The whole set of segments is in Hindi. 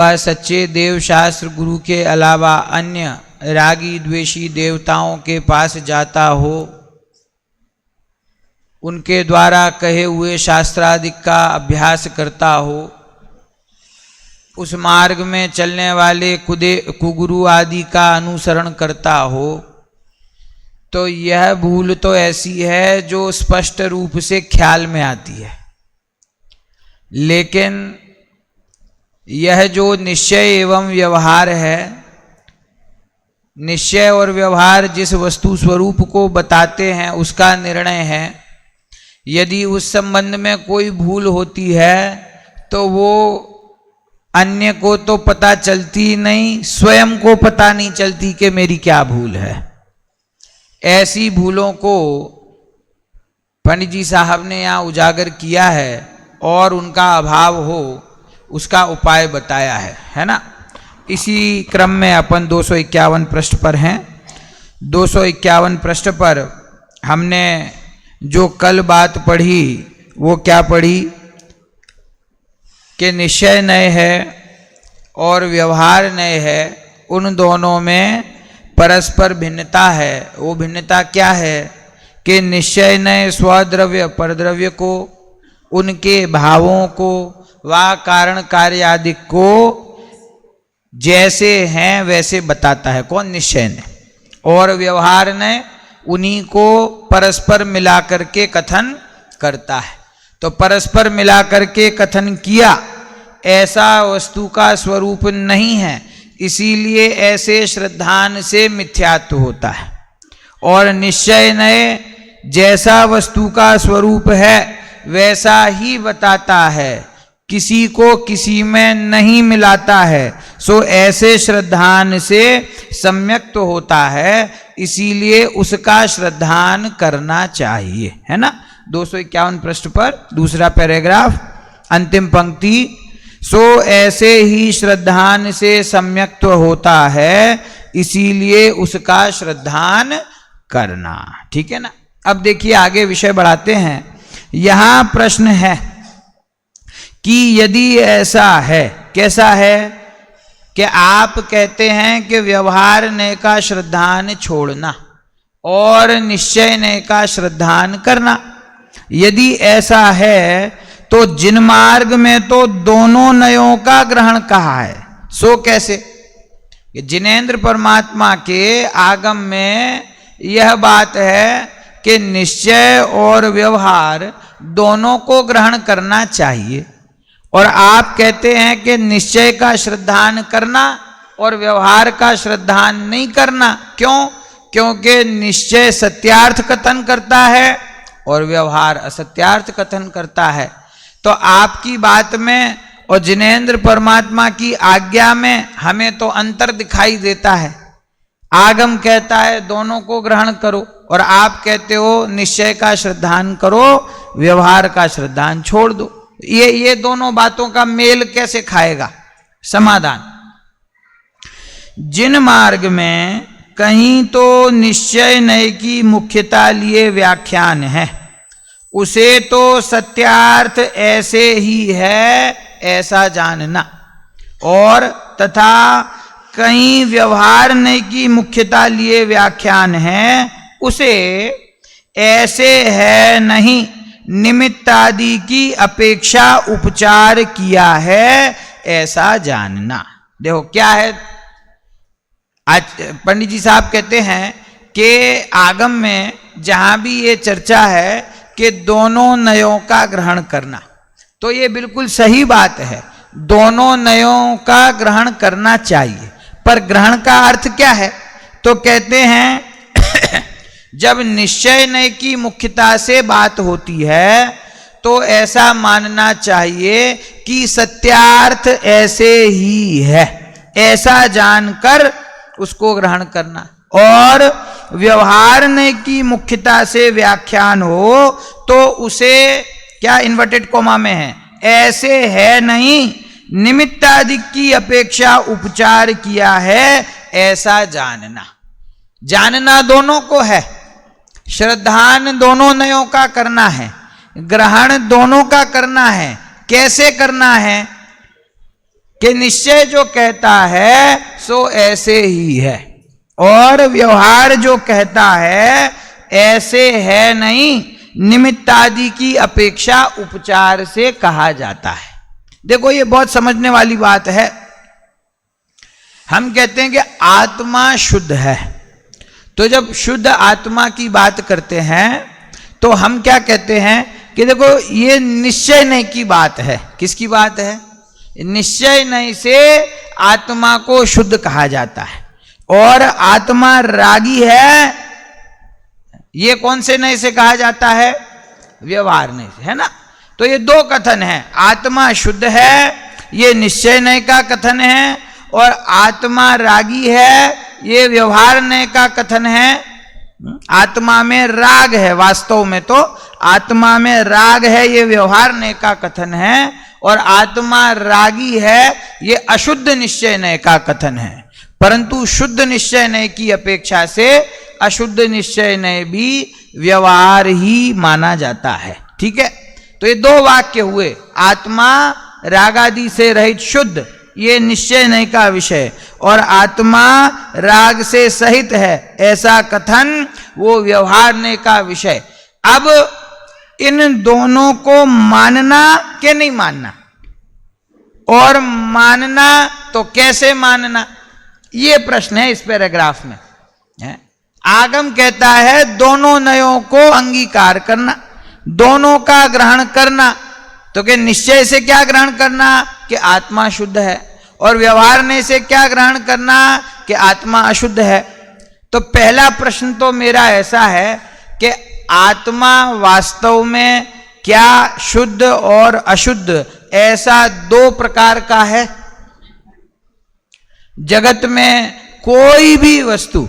वह सच्चे देव शास्त्र गुरु के अलावा अन्य रागी द्वेषी देवताओं के पास जाता हो, उनके द्वारा कहे हुए शास्त्रादि का अभ्यास करता हो, उस मार्ग में चलने वाले कुगुरु आदि का अनुसरण करता हो, तो यह भूल तो ऐसी है जो स्पष्ट रूप से ख्याल में आती है। लेकिन यह जो निश्चय एवं व्यवहार है, निश्चय और व्यवहार जिस वस्तु स्वरूप को बताते हैं उसका निर्णय है। यदि उस संबंध में कोई भूल होती है तो वो अन्य को तो पता चलती नहीं, स्वयं को पता नहीं चलती कि मेरी क्या भूल है। ऐसी भूलों को पंडित जी साहब ने यहाँ उजागर किया है और उनका अभाव हो उसका उपाय बताया है ना। इसी क्रम में अपन 251 पृष्ठ पर हैं। 251 पृष्ठ पर हमने जो कल बात पढ़ी वो क्या पढ़ी कि निश्चय नय है और व्यवहार नय है, उन दोनों में परस्पर भिन्नता है। वो भिन्नता क्या है कि निश्चय नय स्वद्रव्य परद्रव्य को, उनके भावों को व कारण कार्य आदि को जैसे हैं वैसे बताता है। कौन? निश्चय ने। और व्यवहार ने उन्हीं को परस्पर मिलाकर के कथन करता है। तो परस्पर मिलाकर के कथन किया, ऐसा वस्तु का स्वरूप नहीं है, इसीलिए ऐसे श्रद्धान से मिथ्यात्व होता है। और निश्चय ने जैसा वस्तु का स्वरूप है वैसा ही बताता है, किसी को किसी में नहीं मिलाता है। सो ऐसे श्रद्धान से सम्यक तो होता है, इसीलिए उसका श्रद्धान करना चाहिए, है ना। 251 पृष्ठ पर दूसरा पैराग्राफ, अंतिम पंक्ति। सो ऐसे ही श्रद्धान से सम्यक तो होता है, इसीलिए उसका श्रद्धान करना। ठीक है ना। अब देखिए आगे विषय बढ़ाते हैं। यहां प्रश्न है कि यदि ऐसा है, कैसा है कि आप कहते हैं कि व्यवहार ने का श्रद्धान छोड़ना और निश्चय ने का श्रद्धान करना। यदि ऐसा है तो जिन मार्ग में तो दोनों नयों का ग्रहण कहा है, सो कैसे? जिनेंद्र परमात्मा के आगम में यह बात है कि निश्चय और व्यवहार दोनों को ग्रहण करना चाहिए, और आप कहते हैं कि निश्चय का श्रद्धान करना और व्यवहार का श्रद्धान नहीं करना। क्यों? क्योंकि निश्चय सत्यार्थ कथन करता है और व्यवहार असत्यार्थ कथन करता है। तो आपकी बात में और जिनेंद्र परमात्मा की आज्ञा में हमें तो अंतर दिखाई देता है। आगम कहता है दोनों को ग्रहण करो, और आप कहते हो निश्चय का श्रद्धान करो, व्यवहार का श्रद्धान छोड़ दो। ये दोनों बातों का मेल कैसे खाएगा? समाधान, जिन मार्ग में कहीं तो निश्चय नय की मुख्यता लिए व्याख्यान है, उसे तो सत्यार्थ ऐसे ही है ऐसा जानना, और तथा कहीं व्यवहार नय की मुख्यता लिए व्याख्यान है, उसे ऐसे है नहीं, निमित्तादि की अपेक्षा उपचार किया है ऐसा जानना। देखो क्या है, आज पंडित जी साहब कहते हैं कि आगम में जहां भी ये चर्चा है कि दोनों नयों का ग्रहण करना, तो ये बिल्कुल सही बात है, दोनों नयों का ग्रहण करना चाहिए। पर ग्रहण का अर्थ क्या है? तो कहते हैं जब निश्चय नय की मुख्यता से बात होती है तो ऐसा मानना चाहिए कि सत्यार्थ ऐसे ही है, ऐसा जानकर उसको ग्रहण करना। और व्यवहार नय की मुख्यता से व्याख्यान हो तो उसे क्या इन्वर्टेड कोमा में है, ऐसे है नहीं, निमित्तादि की अपेक्षा उपचार किया है ऐसा जानना। जानना दोनों को है, श्रद्धान दोनों नयों का करना है, ग्रहण दोनों का करना है। कैसे करना है? कि निश्चय जो कहता है सो ऐसे ही है, और व्यवहार जो कहता है ऐसे है नहीं, निमित्त आदि की अपेक्षा उपचार से कहा जाता है। देखो ये बहुत समझने वाली बात है। हम कहते हैं कि आत्मा शुद्ध है, तो जब शुद्ध आत्मा की बात करते हैं तो हम क्या कहते हैं कि देखो ये निश्चय नहीं की बात है। किसकी बात है? निश्चय नहीं से आत्मा को शुद्ध कहा जाता है, और आत्मा रागी है, ये कौन से नहीं से कहा जाता है? व्यवहार नहीं से, है ना। तो ये दो कथन है, आत्मा शुद्ध है ये निश्चय नहीं का कथन है, और आत्मा रागी है ये व्यवहार नहीं का कथन है। आत्मा में राग है, वास्तव में तो आत्मा में राग है ये व्यवहार नहीं का कथन है, और आत्मा रागी है ये अशुद्ध निश्चय नहीं का कथन है। परंतु शुद्ध निश्चय नहीं की अपेक्षा से अशुद्ध निश्चय नहीं भी व्यवहार ही माना जाता है। ठीक है, तो ये दो वाक्य हुए, आत्मा रागादि से रहित शुद्ध ये निश्चय नहीं का विषय, और आत्मा राग से सहित है ऐसा कथन वो व्यवहार नहीं का विषय। अब इन दोनों को मानना कि नहीं मानना, और मानना तो कैसे मानना, ये प्रश्न है इस पैराग्राफ में। आगम कहता है दोनों नयों को अंगीकार करना, दोनों का ग्रहण करना। तो कि निश्चय से क्या ग्रहण करना कि आत्मा शुद्ध है, और व्यवहार ने से क्या ग्रहण करना कि आत्मा अशुद्ध है। तो पहला प्रश्न तो मेरा ऐसा है कि आत्मा वास्तव में क्या शुद्ध और अशुद्ध ऐसा दो प्रकार का है? जगत में कोई भी वस्तु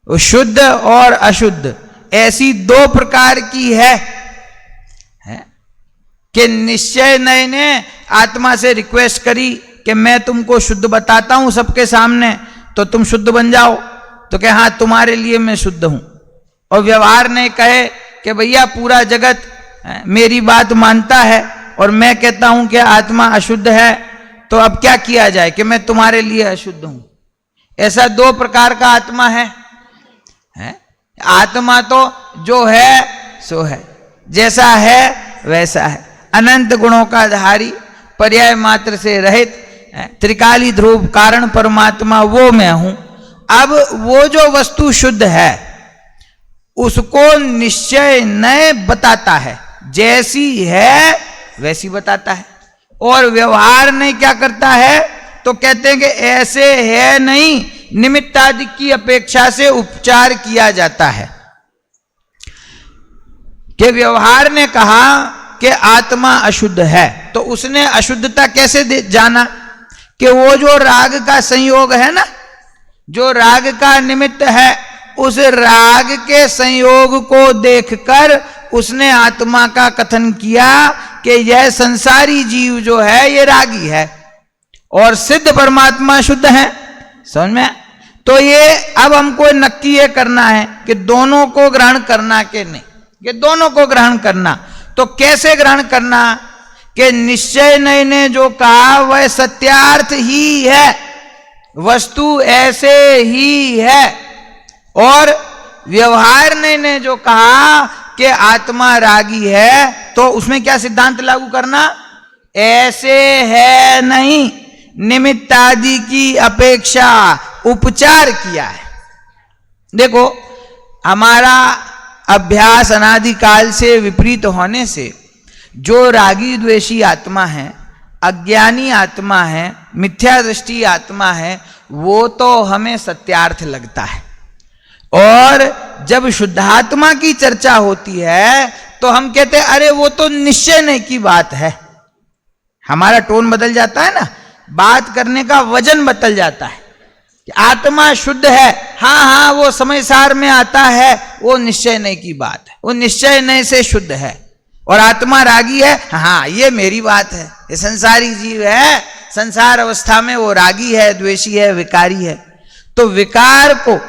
शुद्ध और अशुद्ध ऐसी दो प्रकार की है कि निश्चय नय ने आत्मा से रिक्वेस्ट करी कि मैं तुमको शुद्ध बताता हूं सबके सामने, तो तुम शुद्ध बन जाओ, तो कहे हाँ तुम्हारे लिए मैं शुद्ध हूं। और व्यवहार ने कहे कि भैया पूरा जगत मेरी बात मानता है और मैं कहता हूं कि आत्मा अशुद्ध है, तो अब क्या किया जाए कि मैं तुम्हारे लिए अशुद्ध हूं। ऐसा दो प्रकार का आत्मा है? आत्मा तो जो है सो है, जैसा है वैसा है, अनंत गुणों का धारी, पर्याय मात्र से रहित, त्रिकाली ध्रुव कारण परमात्मा वो मैं हूं। अब वो जो वस्तु शुद्ध है उसको निश्चय नय बताता है, जैसी है वैसी बताता है, और व्यवहार नहीं क्या करता है तो कहते हैं कि ऐसे है नहीं, निमित्त आदि की अपेक्षा से उपचार किया जाता है। कि व्यवहार ने कहा कि आत्मा अशुद्ध है, तो उसने अशुद्धता कैसे जाना कि वो जो राग का संयोग है ना, जो राग का निमित्त है, उस राग के संयोग को देखकर उसने आत्मा का कथन किया कि यह संसारी जीव जो है ये रागी है और सिद्ध परमात्मा शुद्ध है। समझ में? तो ये अब हमको नक्की ये करना है कि दोनों को ग्रहण करना कि नहीं, कि दोनों को ग्रहण करना। तो कैसे ग्रहण करना कि निश्चय नय ने जो कहा वह सत्यार्थ ही है, वस्तु ऐसे ही है, और व्यवहार ने जो कहा कि आत्मा रागी है, तो उसमें क्या सिद्धांत लागू करना? ऐसे है नहीं, निमित्त आदि की अपेक्षा उपचार किया है। देखो हमारा अभ्यास अनादिकाल से विपरीत होने से जो रागी द्वेषी आत्मा है, अज्ञानी आत्मा है, मिथ्या दृष्टि आत्मा है, वो तो हमें सत्यार्थ लगता है, और जब शुद्धात्मा की चर्चा होती है तो हम कहते हैं अरे वो तो निश्चय नहीं की बात है। हमारा टोन बदल जाता है ना, बात करने का वजन बदल जाता है। आत्मा शुद्ध है, हाँ हाँ वो समय सार में आता है, वो निश्चय नहीं की बात है, वो निश्चय नहीं से शुद्ध है। और आत्मा रागी है, हाँ ये मेरी बात है, ये संसारी जीव है, संसार अवस्था में वो रागी है, द्वेषी है, विकारी है। तो विकार को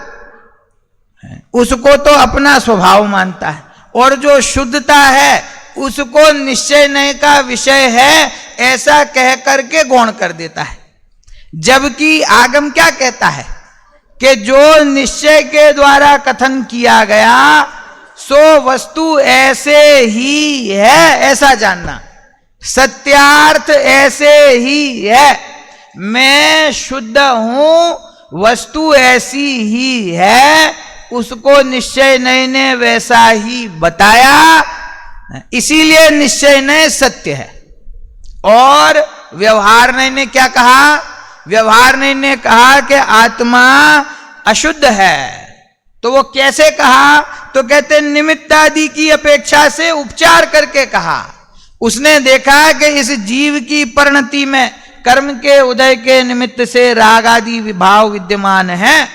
उसको तो अपना स्वभाव मानता है, और जो शुद्धता है उसको निश्चय नहीं का विषय है, ऐसा कह करके गौण कर देता है। जबकि आगम क्या कहता है कि जो निश्चय के द्वारा कथन किया गया सो वस्तु ऐसे ही है, ऐसा जानना। सत्यार्थ ऐसे ही है, मैं शुद्ध हूं, वस्तु ऐसी ही है, उसको निश्चय नय ने वैसा ही बताया, इसीलिए निश्चय नय सत्य है। और व्यवहार नय ने क्या कहा? व्यवहार नय ने कहा कि आत्मा अशुद्ध है। तो वो कैसे कहा? तो कहते निमित्त आदि की अपेक्षा से उपचार करके कहा। उसने देखा कि इस जीव की परिणति में कर्म के उदय के निमित्त से राग आदि विभाव विद्यमान है।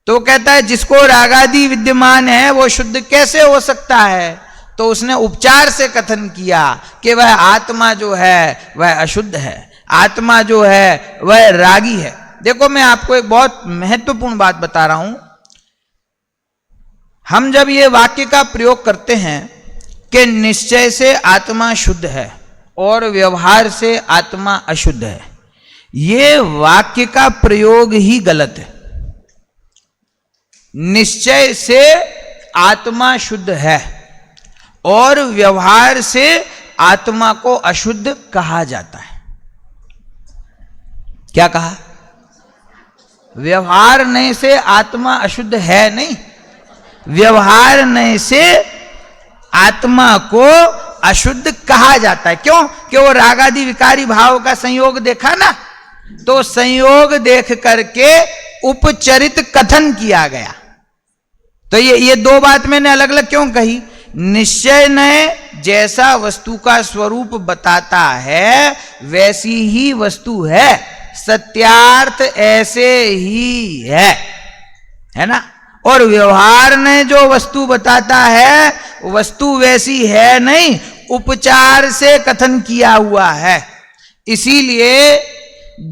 तो कहता है जिसको राग आदि विद्यमान है वो शुद्ध कैसे हो सकता है? तो उसने उपचार से कथन किया कि वह आत्मा जो है वह अशुद्ध है, आत्मा जो है वह रागी है। देखो मैं आपको एक बहुत महत्वपूर्ण बात बता रहा हूं। हम जब ये वाक्य का प्रयोग करते हैं कि निश्चय से आत्मा शुद्ध है और व्यवहार से आत्मा अशुद्ध है, ये वाक्य का प्रयोग ही गलत है। निश्चय से आत्मा शुद्ध है और व्यवहार से आत्मा को अशुद्ध कहा जाता है। क्या कहा? व्यवहार नहीं से आत्मा अशुद्ध है नहीं, व्यवहार नहीं से आत्मा को अशुद्ध कहा जाता है। क्यों? कि वो रागादि विकारी भाव का संयोग देखा ना, तो संयोग देख करके उपचरित कथन किया गया। तो ये दो बात मैंने अलग अलग क्यों कही? निश्चय ने जैसा वस्तु का स्वरूप बताता है वैसी ही वस्तु है, सत्यार्थ ऐसे ही है ना। और व्यवहार ने जो वस्तु बताता है वस्तु वैसी है नहीं, उपचार से कथन किया हुआ है। इसीलिए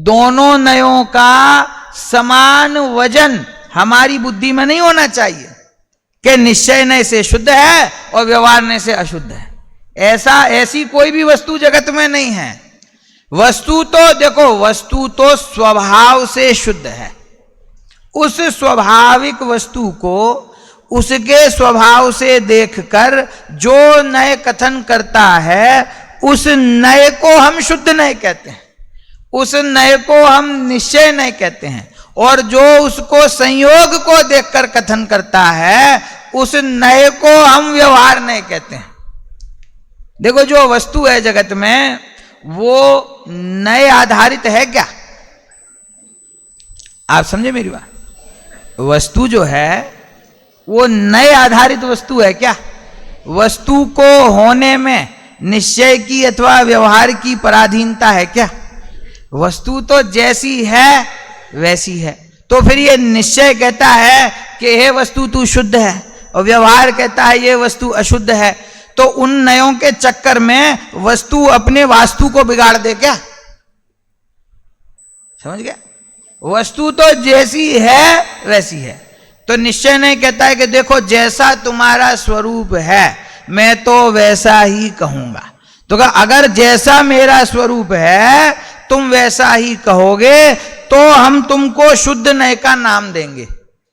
दोनों नयों का समान वजन हमारी बुद्धि में नहीं होना चाहिए कि निश्चय नय से शुद्ध है और व्यवहार नय से अशुद्ध है। ऐसी कोई भी वस्तु जगत में नहीं है। वस्तु तो देखो, वस्तु तो स्वभाव से शुद्ध है। उस स्वाभाविक वस्तु को उसके स्वभाव से देखकर जो नय कथन करता है उस नय को हम शुद्ध नय कहते हैं, उस नय को हम निश्चय नय कहते हैं। और जो उसको संयोग को देखकर कथन करता है उस नय को हम व्यवहार नय कहते हैं। देखो जो वस्तु है जगत में वो नय आधारित है क्या? आप समझे मेरी बात? वस्तु जो है वो नय आधारित वस्तु है क्या? वस्तु को होने में निश्चय की अथवा व्यवहार की पराधीनता है क्या? वस्तु तो जैसी है वैसी है। तो फिर ये निश्चय कहता है कि हे वस्तु तू शुद्ध है और व्यवहार कहता है ये वस्तु अशुद्ध है, तो उन नयों के चक्कर में वस्तु अपने वास्तु को बिगाड़ दे क्या? समझ गया? वस्तु तो जैसी है वैसी है। तो निश्चय नहीं कहता है कि देखो जैसा तुम्हारा स्वरूप है मैं तो वैसा ही कहूंगा। तो अगर जैसा मेरा स्वरूप है तुम वैसा ही कहोगे तो हम तुमको शुद्ध नय का नाम देंगे,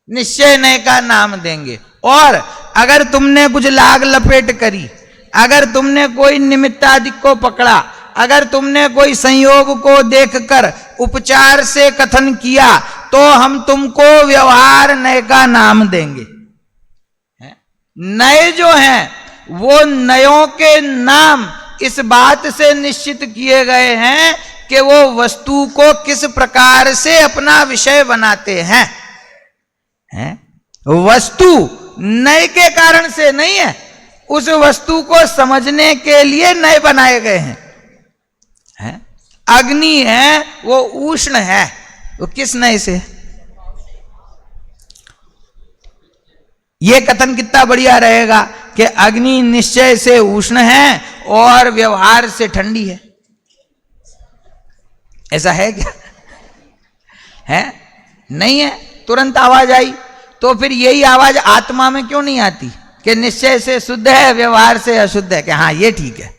निश्चय नय का नाम देंगे। और अगर तुमने कुछ लाग लपेट करी, अगर तुमने कोई निमित्तादि को पकड़ा, अगर तुमने कोई संयोग को देखकर उपचार से कथन किया तो हम तुमको व्यवहार नय का नाम देंगे। नय जो हैं वो नयों के नाम इस बात से निश्चित किए गए हैं कि वो वस्तु को किस प्रकार से अपना विषय बनाते हैं। वस्तु नय के कारण से नहीं है, उस वस्तु को समझने के लिए नय बनाए गए हैं। अग्नि है वो उष्ण है, वो किस नय से? ये कथन कितना बढ़िया रहेगा कि अग्नि निश्चय से उष्ण है और व्यवहार से ठंडी है। ऐसा है क्या? है नहीं है। तुरंत आवाज आई। तो फिर यही आवाज आत्मा में क्यों नहीं आती कि निश्चय से शुद्ध है व्यवहार से अशुद्ध है? कि हाँ ये ठीक है।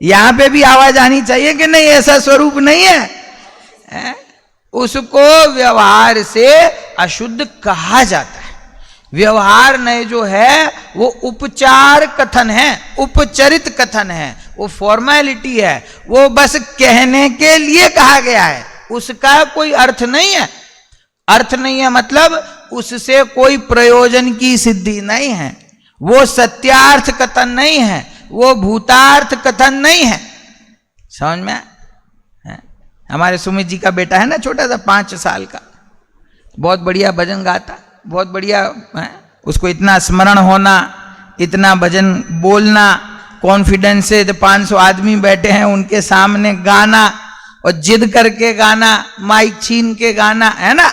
यहां पे भी आवाज आनी चाहिए कि नहीं ऐसा स्वरूप नहीं है? उसको व्यवहार से अशुद्ध कहा जाता है। व्यवहार नय जो है वो उपचार कथन है, उपचरित कथन है, वो फॉर्मेलिटी है, वो बस कहने के लिए कहा गया है, उसका कोई अर्थ नहीं है। अर्थ नहीं है मतलब उससे कोई प्रयोजन की सिद्धि नहीं है, वो सत्यार्थ कथन नहीं है, वो भूतार्थ कथन नहीं है। समझ में है? हमारे सुमित जी का बेटा है ना, छोटा सा 5 साल का, बहुत बढ़िया भजन गाता, बहुत बढ़िया है? उसको इतना स्मरण होना, इतना भजन बोलना, कॉन्फिडेंस से 500 आदमी बैठे हैं उनके सामने गाना और जिद करके गाना, माइक छीन के गाना, है ना।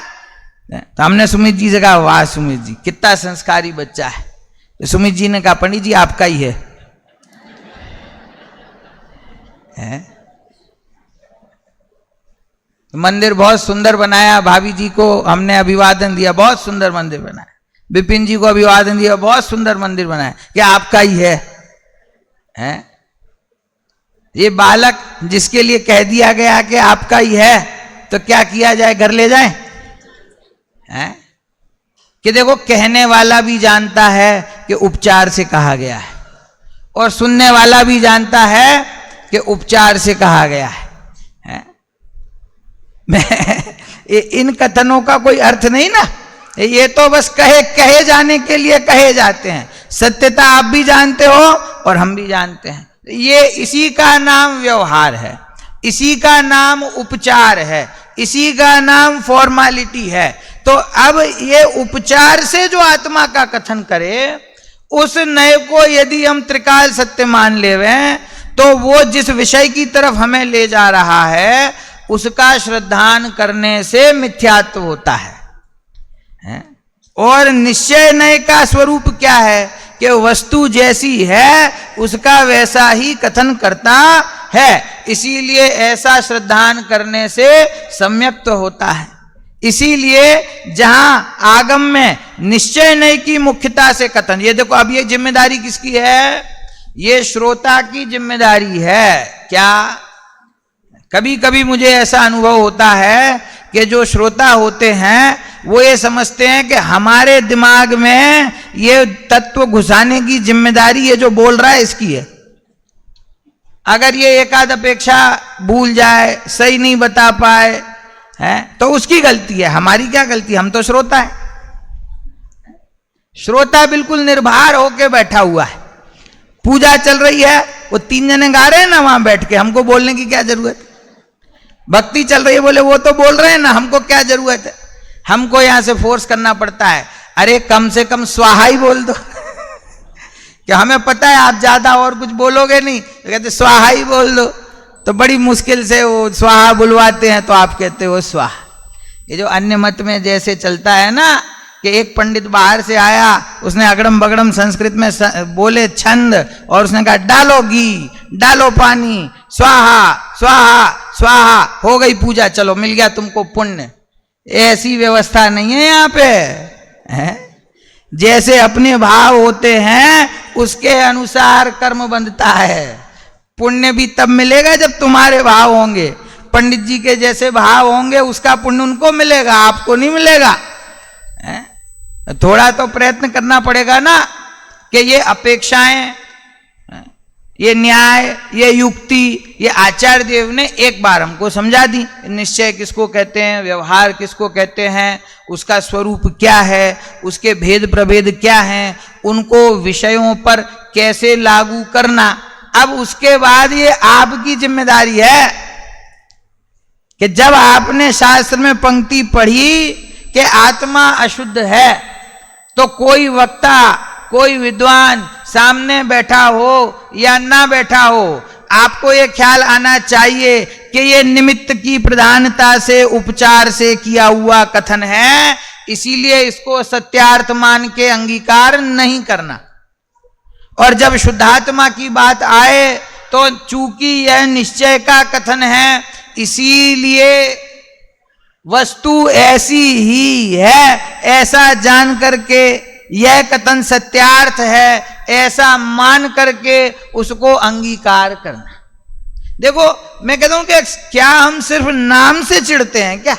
तो हमने सुमित जी से कहा वाह सुमित जी कितना संस्कारी बच्चा है। तो सुमित जी ने कहा पंडित जी आपका ही है? मंदिर बहुत सुंदर बनाया, भाभी जी को हमने अभिवादन दिया, बहुत सुंदर मंदिर बनाया, विपिन जी को अभिवादन दिया, बहुत सुंदर मंदिर बनाया, क्या आपका ही है? ये बालक जिसके लिए कह दिया गया कि आपका ही है, तो क्या किया जाए, घर ले जाए? कि देखो कहने वाला भी जानता है कि उपचार से कहा गया है, और सुनने वाला भी जानता है कि उपचार से कहा गया है। इन कथनों का कोई अर्थ नहीं ना, ये तो बस कहे जाने के लिए कहे जाते हैं। सत्यता आप भी जानते हो और हम भी जानते हैं। ये इसी का नाम व्यवहार है, इसी का नाम उपचार है, इसी का नाम फॉर्मेलिटी है। तो अब ये उपचार से जो आत्मा का कथन करे, उस नय को यदि हम त्रिकाल सत्य मान लेवें, तो वो जिस विषय की तरफ हमें ले जा रहा है उसका श्रद्धान करने से मिथ्यात्व होता है। और निश्चय नय का स्वरूप क्या है कि वस्तु जैसी है उसका वैसा ही कथन करता है, इसीलिए ऐसा श्रद्धान करने से सम्यक तो होता है। इसीलिए जहां आगम में निश्चय नय की मुख्यता से कथन, ये देखो अब ये जिम्मेदारी किसकी है? ये श्रोता की जिम्मेदारी है। क्या कभी कभी मुझे ऐसा अनुभव होता है कि जो श्रोता होते हैं वो ये समझते हैं कि हमारे दिमाग में ये तत्व घुसाने की जिम्मेदारी ये जो बोल रहा है इसकी है। अगर ये एकाध अपेक्षा भूल जाए, सही नहीं बता पाए, है तो उसकी गलती है, हमारी क्या गलती? हम तो श्रोता है। श्रोता बिल्कुल निर्भर होके बैठा हुआ है। पूजा चल रही है, वो 3 जने गा रहे हैं ना वहां बैठ के, हमको बोलने की क्या जरूरत? भक्ति चल रही है, बोले वो तो बोल रहे हैं ना, हमको क्या जरूरत है? हमको यहां से फोर्स करना पड़ता है, अरे कम से कम स्वाहा ही बोल दो कि हमें पता है आप ज्यादा और कुछ बोलोगे नहीं, तो कहते स्वाहा ही बोल दो। तो बड़ी मुश्किल से वो स्वाहा बुलवाते हैं, तो आप कहते हो स्वाहा। ये जो अन्य मत में जैसे चलता है ना कि एक पंडित बाहर से आया, उसने अगड़म बगड़म संस्कृत में बोले छंद, और उसने कहा डालो घी, डालो पानी, स्वाहा स्वाहा स्वाहा, हो गई पूजा, चलो मिल गया तुमको पुण्य। ऐसी व्यवस्था नहीं है यहाँ पे, है? जैसे अपने भाव होते हैं उसके अनुसार कर्म बंधता है। पुण्य भी तब मिलेगा जब तुम्हारे भाव होंगे। पंडित जी के जैसे भाव होंगे उसका पुण्य उनको मिलेगा, आपको नहीं मिलेगा। थोड़ा तो प्रयत्न करना पड़ेगा ना कि ये अपेक्षाएं, ये न्याय, ये युक्ति, ये आचार्य देव ने एक बार हमको समझा दी। निश्चय किसको कहते हैं, व्यवहार किसको कहते हैं, उसका स्वरूप क्या है, उसके भेद प्रभेद क्या हैं, उनको विषयों पर कैसे लागू करना। अब उसके बाद ये आपकी जिम्मेदारी है कि जब आपने शास्त्र में पंक्ति पढ़ी कि आत्मा अशुद्ध है, तो कोई वक्ता, कोई विद्वान सामने बैठा हो या ना बैठा हो, आपको ये ख्याल आना चाहिए कि ये निमित्त की प्रधानता से, उपचार से किया हुआ कथन है, इसीलिए इसको सत्यार्थ मान के अंगीकार नहीं करना। और जब शुद्धात्मा की बात आए तो चूंकि यह निश्चय का कथन है, इसीलिए वस्तु ऐसी ही है ऐसा जान करके, यह कथन सत्यार्थ है ऐसा मान करके उसको अंगीकार करना। देखो मैं कहता हूं कि क्या हम सिर्फ नाम से चिढ़ते हैं क्या,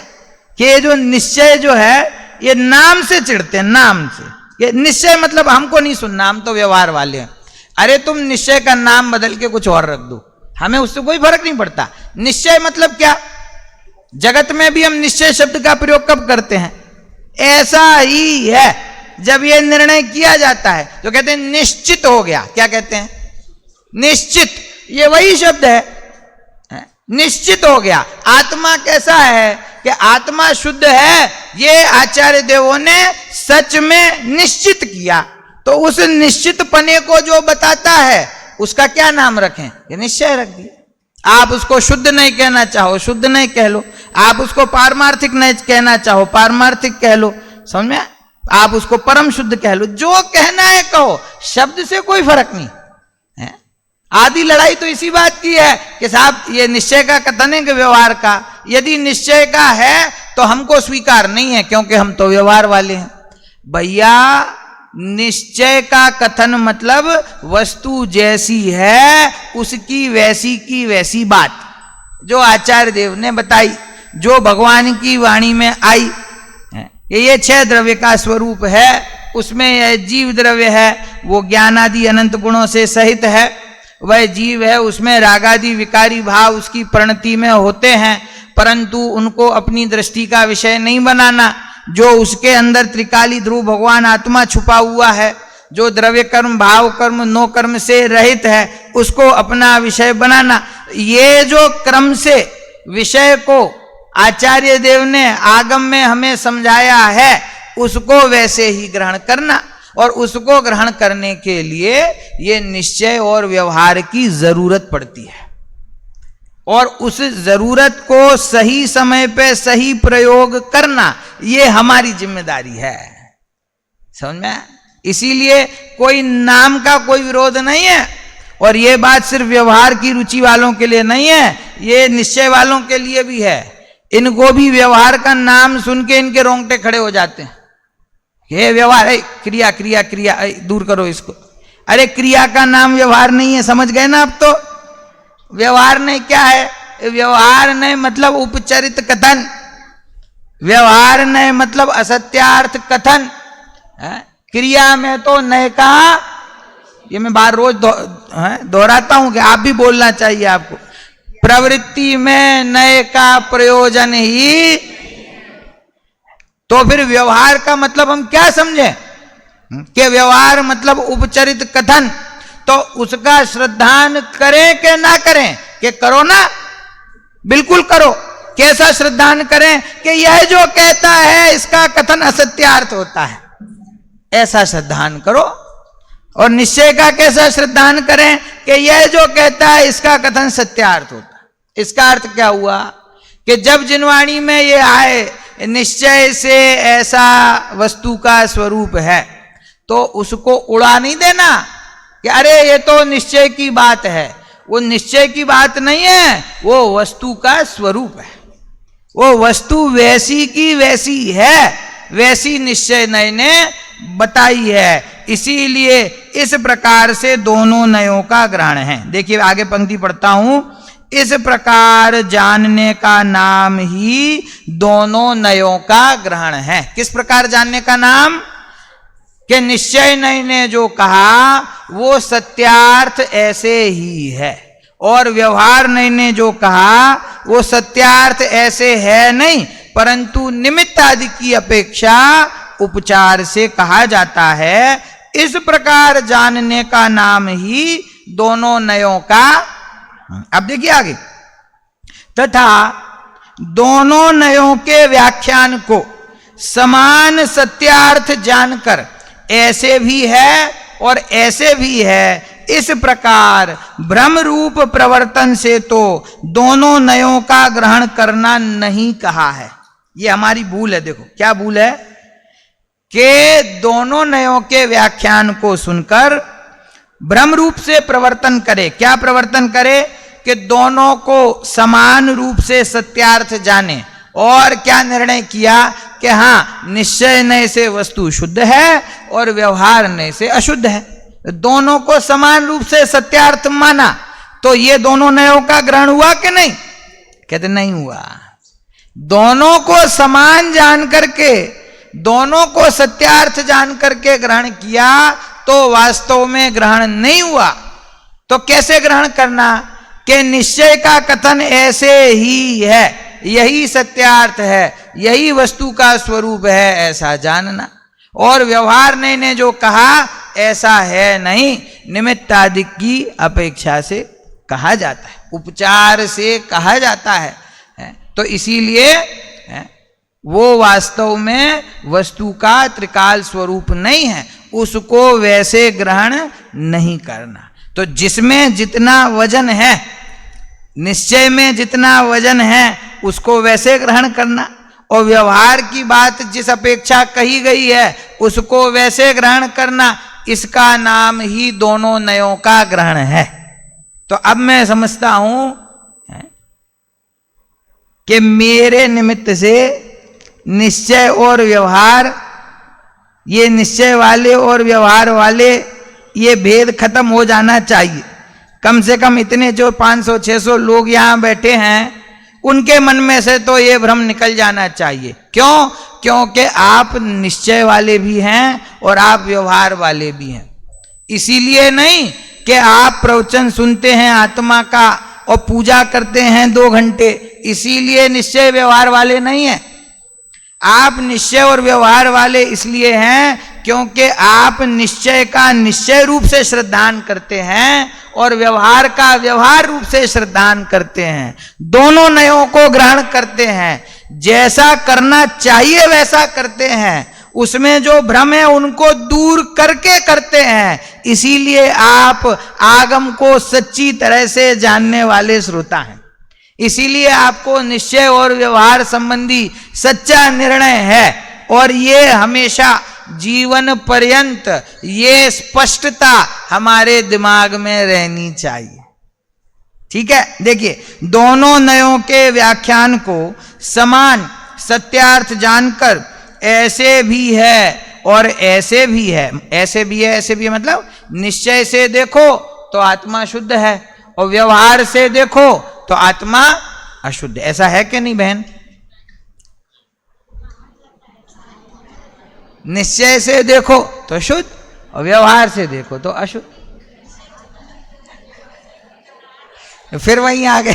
कि ये जो निश्चय जो है ये नाम से चिढ़ते हैं, नाम से। ये निश्चय मतलब हमको नहीं सुनना, हम तो व्यवहार वाले हैं। अरे तुम निश्चय का नाम बदल के कुछ और रख दो, हमें उससे कोई फर्क नहीं पड़ता। निश्चय मतलब क्या, जगत में भी हम निश्चय शब्द का प्रयोग कब करते हैं, ऐसा ही है जब ये निर्णय किया जाता है तो कहते हैं निश्चित हो गया। क्या कहते हैं, निश्चित, ये वही शब्द है, निश्चित हो गया। आत्मा कैसा है कि आत्मा शुद्ध है, ये आचार्य देवों ने सच में निश्चित किया। तो उस निश्चित पने को जो बताता है उसका क्या नाम रखें, ये निश्चय रख दिया। आप उसको शुद्ध नहीं कहना चाहो शुद्ध नहीं कह लो, आप उसको पारमार्थिक नहीं कहना चाहो पारमार्थिक कह लो, समझ में। आप उसको परम शुद्ध कह लो, जो कहना है कहो, शब्द से कोई फर्क नहीं है। आधी लड़ाई तो इसी बात की है कि साहब ये निश्चय का कथन है कि व्यवहार का, यदि निश्चय का है तो हमको स्वीकार नहीं है क्योंकि हम तो व्यवहार वाले हैं। भैया निश्चय का कथन मतलब वस्तु जैसी है उसकी वैसी की वैसी बात जो आचार्य देव ने बताई, जो भगवान की वाणी में आई। ये 6 द्रव्य का स्वरूप है, उसमें यह जीव द्रव्य है, वो ज्ञान आदि अनंत गुणों से सहित है। वह जीव है, उसमें रागादि विकारी भाव उसकी प्रणति में होते हैं, परंतु उनको अपनी दृष्टि का विषय नहीं बनाना। जो उसके अंदर त्रिकाली ध्रुव भगवान आत्मा छुपा हुआ है, जो द्रव्य कर्म भाव कर्म नो कर्म से रहित है, उसको अपना विषय बनाना। ये जो क्रम से विषय को आचार्य देव ने आगम में हमें समझाया है उसको वैसे ही ग्रहण करना, और उसको ग्रहण करने के लिए ये निश्चय और व्यवहार की जरूरत पड़ती है, और उस जरूरत को सही समय पे सही प्रयोग करना ये हमारी जिम्मेदारी है, समझ में। इसीलिए कोई नाम का कोई विरोध नहीं है, और ये बात सिर्फ व्यवहार की रुचि वालों के लिए नहीं है, ये निश्चय वालों के लिए भी है। इनको भी व्यवहार का नाम सुन के इनके रोंगटे खड़े हो जाते हैं। ये व्यवहार है, क्रिया क्रिया क्रिया, दूर करो इसको। अरे क्रिया का नाम व्यवहार नहीं है, समझ गए ना। अब तो व्यवहार नहीं क्या है, व्यवहार नहीं मतलब उपचरित कथन, व्यवहार नहीं मतलब असत्यार्थ कथन। क्रिया में तो नए का, ये मैं बार रोज दोहराता हूं कि आप भी बोलना चाहिए आपको। प्रवृत्ति में नए का प्रयोजन ही, तो फिर व्यवहार का मतलब हम क्या समझें कि व्यवहार मतलब उपचरित कथन, तो उसका श्रद्धान करें कि ना करें, कि करो ना, बिल्कुल करो। कैसा श्रद्धान करें कि यह जो कहता है इसका कथन असत्यार्थ होता है, ऐसा श्रद्धान करो। और निश्चय का कैसा श्रद्धान करें कि यह जो कहता है इसका कथन सत्यार्थ होता है। इसका अर्थ क्या हुआ कि जब जिनवाणी में ये आए निश्चय से ऐसा वस्तु का स्वरूप है, तो उसको उड़ा नहीं देना कि अरे ये तो निश्चय की बात है। वो निश्चय की बात नहीं है, वो वस्तु का स्वरूप है। वो वस्तु वैसी की वैसी है, वैसी निश्चय नय ने बताई है। इसीलिए इस प्रकार से दोनों नयों का ग्रहण है। देखिए आगे पंक्ति पढ़ता हूं। इस प्रकार जानने का नाम ही दोनों नयों का ग्रहण है। किस प्रकार जानने का नाम? कि निश्चय नय ने जो कहा वो सत्यार्थ ऐसे ही है, और व्यवहार नय ने जो कहा वो सत्यार्थ ऐसे है नहीं, परंतु निमित्त आदि की अपेक्षा उपचार से कहा जाता है। इस प्रकार जानने का नाम ही दोनों नयों का। अब देखिए आगे, तथा दोनों नयों के व्याख्यान को समान सत्यार्थ जानकर ऐसे भी है और ऐसे भी है, इस प्रकार ब्रह्म रूप प्रवर्तन से तो दोनों नयों का ग्रहण करना नहीं कहा है। ये हमारी भूल है। देखो क्या भूल है कि दोनों नयों के व्याख्यान को सुनकर ब्रह्म रूप से प्रवर्तन करे। क्या प्रवर्तन करे? कि दोनों को समान रूप से सत्यार्थ जाने, और क्या निर्णय किया कि हाँ निश्चय नय से वस्तु शुद्ध है और व्यवहार नय से अशुद्ध है। दोनों को समान रूप से सत्यार्थ माना, तो ये दोनों नयों का ग्रहण हुआ कि नहीं? कहते नहीं हुआ। दोनों को समान जान करके, दोनों को सत्यार्थ जान करके ग्रहण किया तो वास्तव में ग्रहण नहीं हुआ। तो कैसे ग्रहण करना? कि निश्चय का कथन ऐसे ही है, यही सत्यार्थ है, यही वस्तु का स्वरूप है, ऐसा जानना। और व्यवहार ने जो कहा ऐसा है नहीं, निमित्त आदि की अपेक्षा से कहा जाता है, उपचार से कहा जाता है। तो इसीलिए वो वास्तव में वस्तु का त्रिकाल स्वरूप नहीं है, उसको वैसे ग्रहण नहीं करना। तो जिसमें जितना वजन है, निश्चय में जितना वजन है, उसको वैसे ग्रहण करना, और व्यवहार की बात जिस अपेक्षा कही गई है उसको वैसे ग्रहण करना, इसका नाम ही दोनों नयों का ग्रहण है। तो अब मैं समझता हूं कि मेरे निमित्त से निश्चय और व्यवहार, ये निश्चय वाले और व्यवहार वाले, ये भेद खत्म हो जाना चाहिए। कम से कम इतने जो 500-600 लोग यहां बैठे हैं, उनके मन में से तो ये भ्रम निकल जाना चाहिए। क्यों? क्योंकि आप निश्चय वाले भी हैं और आप व्यवहार वाले भी हैं। इसीलिए नहीं कि आप प्रवचन सुनते हैं आत्मा का और पूजा करते हैं 2 घंटे, इसीलिए निश्चय व्यवहार वाले नहीं हैं। आप निश्चय और व्यवहार वाले इसलिए हैं क्योंकि आप निश्चय का निश्चय रूप से श्रद्धान करते हैं और व्यवहार का व्यवहार रूप से श्रद्धान करते हैं। दोनों नयों को ग्रहण करते हैं, जैसा करना चाहिए वैसा करते हैं, उसमें जो भ्रम है उनको दूर करके करते हैं। इसीलिए आप आगम को सच्ची तरह से जानने वाले श्रोता हैं। इसीलिए आपको निश्चय और व्यवहार संबंधी सच्चा निर्णय है, और ये हमेशा जीवन पर्यंत ये स्पष्टता हमारे दिमाग में रहनी चाहिए। ठीक है, देखिए, दोनों नयों के व्याख्यान को समान सत्यार्थ जानकर ऐसे भी है और ऐसे भी है, ऐसे भी है, ऐसे भी है, मतलब निश्चय से देखो तो आत्मा शुद्ध है और व्यवहार से देखो तो आत्मा अशुद्ध। ऐसा है कि नहीं बहन? निश्चय से देखो तो शुद्ध और व्यवहार से देखो तो अशुद्ध। फिर वहीं आ गए।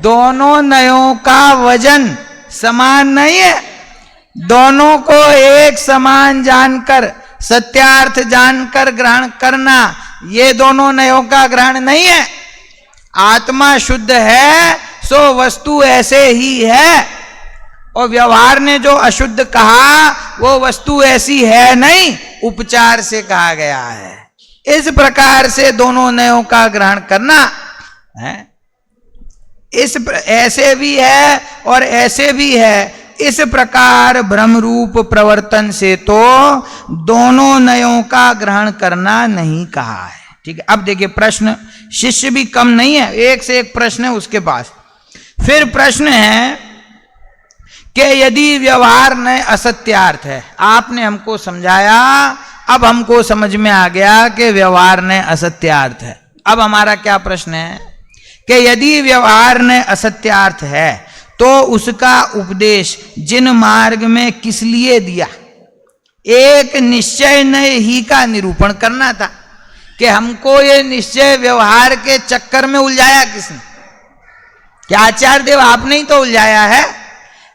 दोनों नयों का वजन समान नहीं है। दोनों को एक समान जानकर, सत्यार्थ जानकर ग्रहण करना, ये दोनों नयों का ग्रहण नहीं है। आत्मा शुद्ध है सो वस्तु ऐसे ही है, और व्यवहार ने जो अशुद्ध कहा वो वस्तु ऐसी है नहीं, उपचार से कहा गया है। इस प्रकार से दोनों नयों का ग्रहण करना है। ऐसे भी है और ऐसे भी है, इस प्रकार भ्रम रूप प्रवर्तन से तो दोनों नयों का ग्रहण करना नहीं कहा है। ठीक है, अब देखिए प्रश्न, शिष्य भी कम नहीं है, एक से एक प्रश्न है उसके पास। फिर प्रश्न है कि यदि व्यवहार न असत्यार्थ है, आपने हमको समझाया, अब हमको समझ में आ गया कि व्यवहार न असत्यार्थ है। अब हमारा क्या प्रश्न है कि यदि व्यवहार न असत्यार्थ है तो उसका उपदेश जिन मार्ग में किस लिए दिया? एक निश्चय न ही का निरूपण करना था कि हमको ये निश्चय व्यवहार के चक्कर में उलझाया किसने? क्या आचार्य देव आपने ही तो उलझाया है।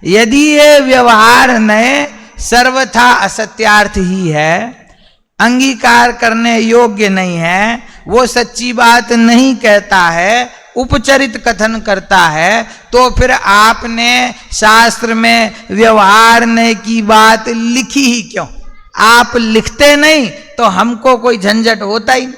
यदि ये व्यवहार न सर्वथा असत्यार्थ ही है, अंगीकार करने योग्य नहीं है, वो सच्ची बात नहीं कहता है, उपचरित कथन करता है, तो फिर आपने शास्त्र में व्यवहार न की बात लिखी ही क्यों? आप लिखते नहीं तो हमको कोई झंझट होता ही नहीं।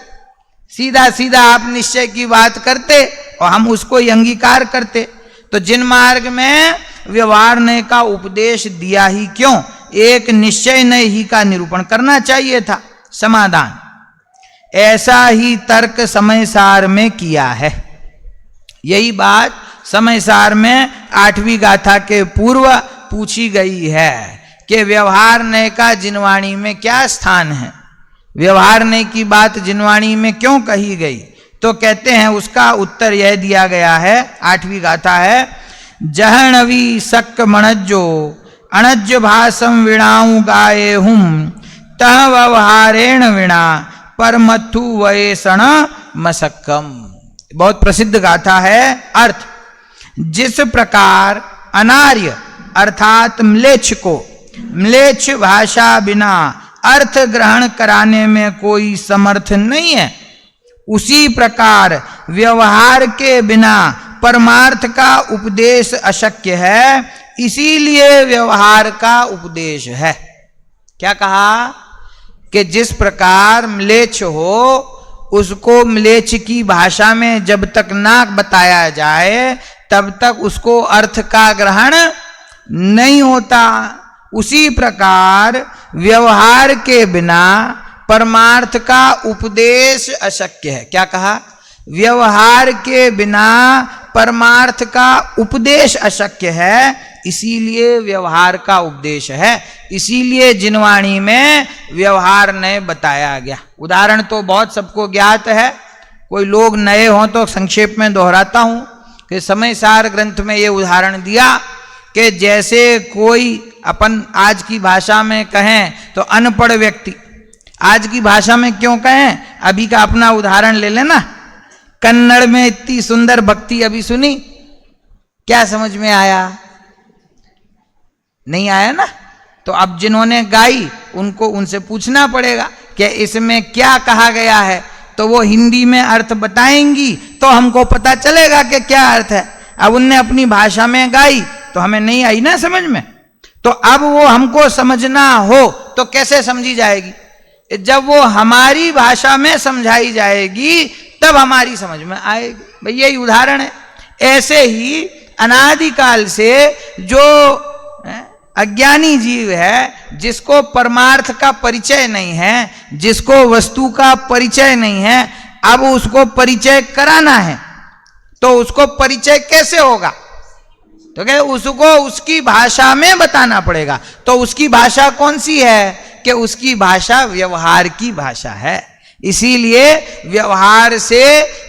सीधा सीधा आप निश्चय की बात करते और हम उसको ही अंगीकार करते। तो जिन मार्ग में व्यवहार न का उपदेश दिया ही क्यों? एक निश्चय न ही का निरूपण करना चाहिए था। समाधान, ऐसा ही तर्क समय सार में किया है। यही बात समय सार में 8वीं गाथा के पूर्व पूछी गई है कि व्यवहार न का जिनवाणी में क्या स्थान है। व्यवहारने की बात जिनवाणी में क्यों कही गई? तो कहते हैं उसका उत्तर यह दिया गया है, 8वीं गाथा है, जहणवी सक्क मणज्जो अणज्य भाषम विणाऊ गाये हुम तह व्यवहारेण विणा परमथु वयसण मसक्कम। बहुत प्रसिद्ध गाथा है। अर्थ, जिस प्रकार अनार्य अर्थात म्लेच्छ को म्लेच्छ भाषा बिना अर्थ ग्रहण कराने में कोई समर्थ नहीं है, उसी प्रकार व्यवहार के बिना परमार्थ का उपदेश अशक्य है, इसीलिए व्यवहार का उपदेश है। क्या कहा? कि जिस प्रकार म्लेच्छ हो उसको म्लेच्छ की भाषा में जब तक ना बताया जाए तब तक उसको अर्थ का ग्रहण नहीं होता, उसी प्रकार व्यवहार के बिना परमार्थ का उपदेश अशक्य है। क्या कहा? व्यवहार के बिना परमार्थ का उपदेश अशक्य है, इसीलिए व्यवहार का उपदेश है, इसीलिए जिनवाणी में व्यवहार ने बताया गया। उदाहरण तो बहुत सबको ज्ञात है, कोई लोग नए हों तो संक्षेप में दोहराता हूं कि समय सार ग्रंथ में ये उदाहरण दिया कि जैसे कोई अपन आज की भाषा में कहें तो अनपढ़ व्यक्ति, आज की भाषा में क्यों कहें, अभी का अपना उदाहरण ले लेना, कन्नड़ में इतनी सुंदर भक्ति अभी सुनी, क्या समझ में आया? नहीं आया ना? तो अब जिन्होंने गाई उनको उनसे पूछना पड़ेगा कि इसमें क्या कहा गया है, तो वो हिंदी में अर्थ बताएंगी तो हमको पता चलेगा कि क्या अर्थ है। अब उनने अपनी भाषा में गाई तो हमें नहीं आई ना समझ में, तो अब वो हमको समझना हो तो कैसे समझी जाएगी? जब वो हमारी भाषा में समझाई जाएगी तब हमारी समझ में आएगी। भाई यही उदाहरण है। ऐसे ही अनादिकाल से जो अज्ञानी जीव है, जिसको परमार्थ का परिचय नहीं है, जिसको वस्तु का परिचय नहीं है, अब उसको परिचय कराना है तो उसको परिचय कैसे होगा? तो क्या उसको उसकी भाषा में बताना पड़ेगा। तो उसकी भाषा कौन सी है? कि उसकी भाषा व्यवहार की भाषा है। इसीलिए व्यवहार से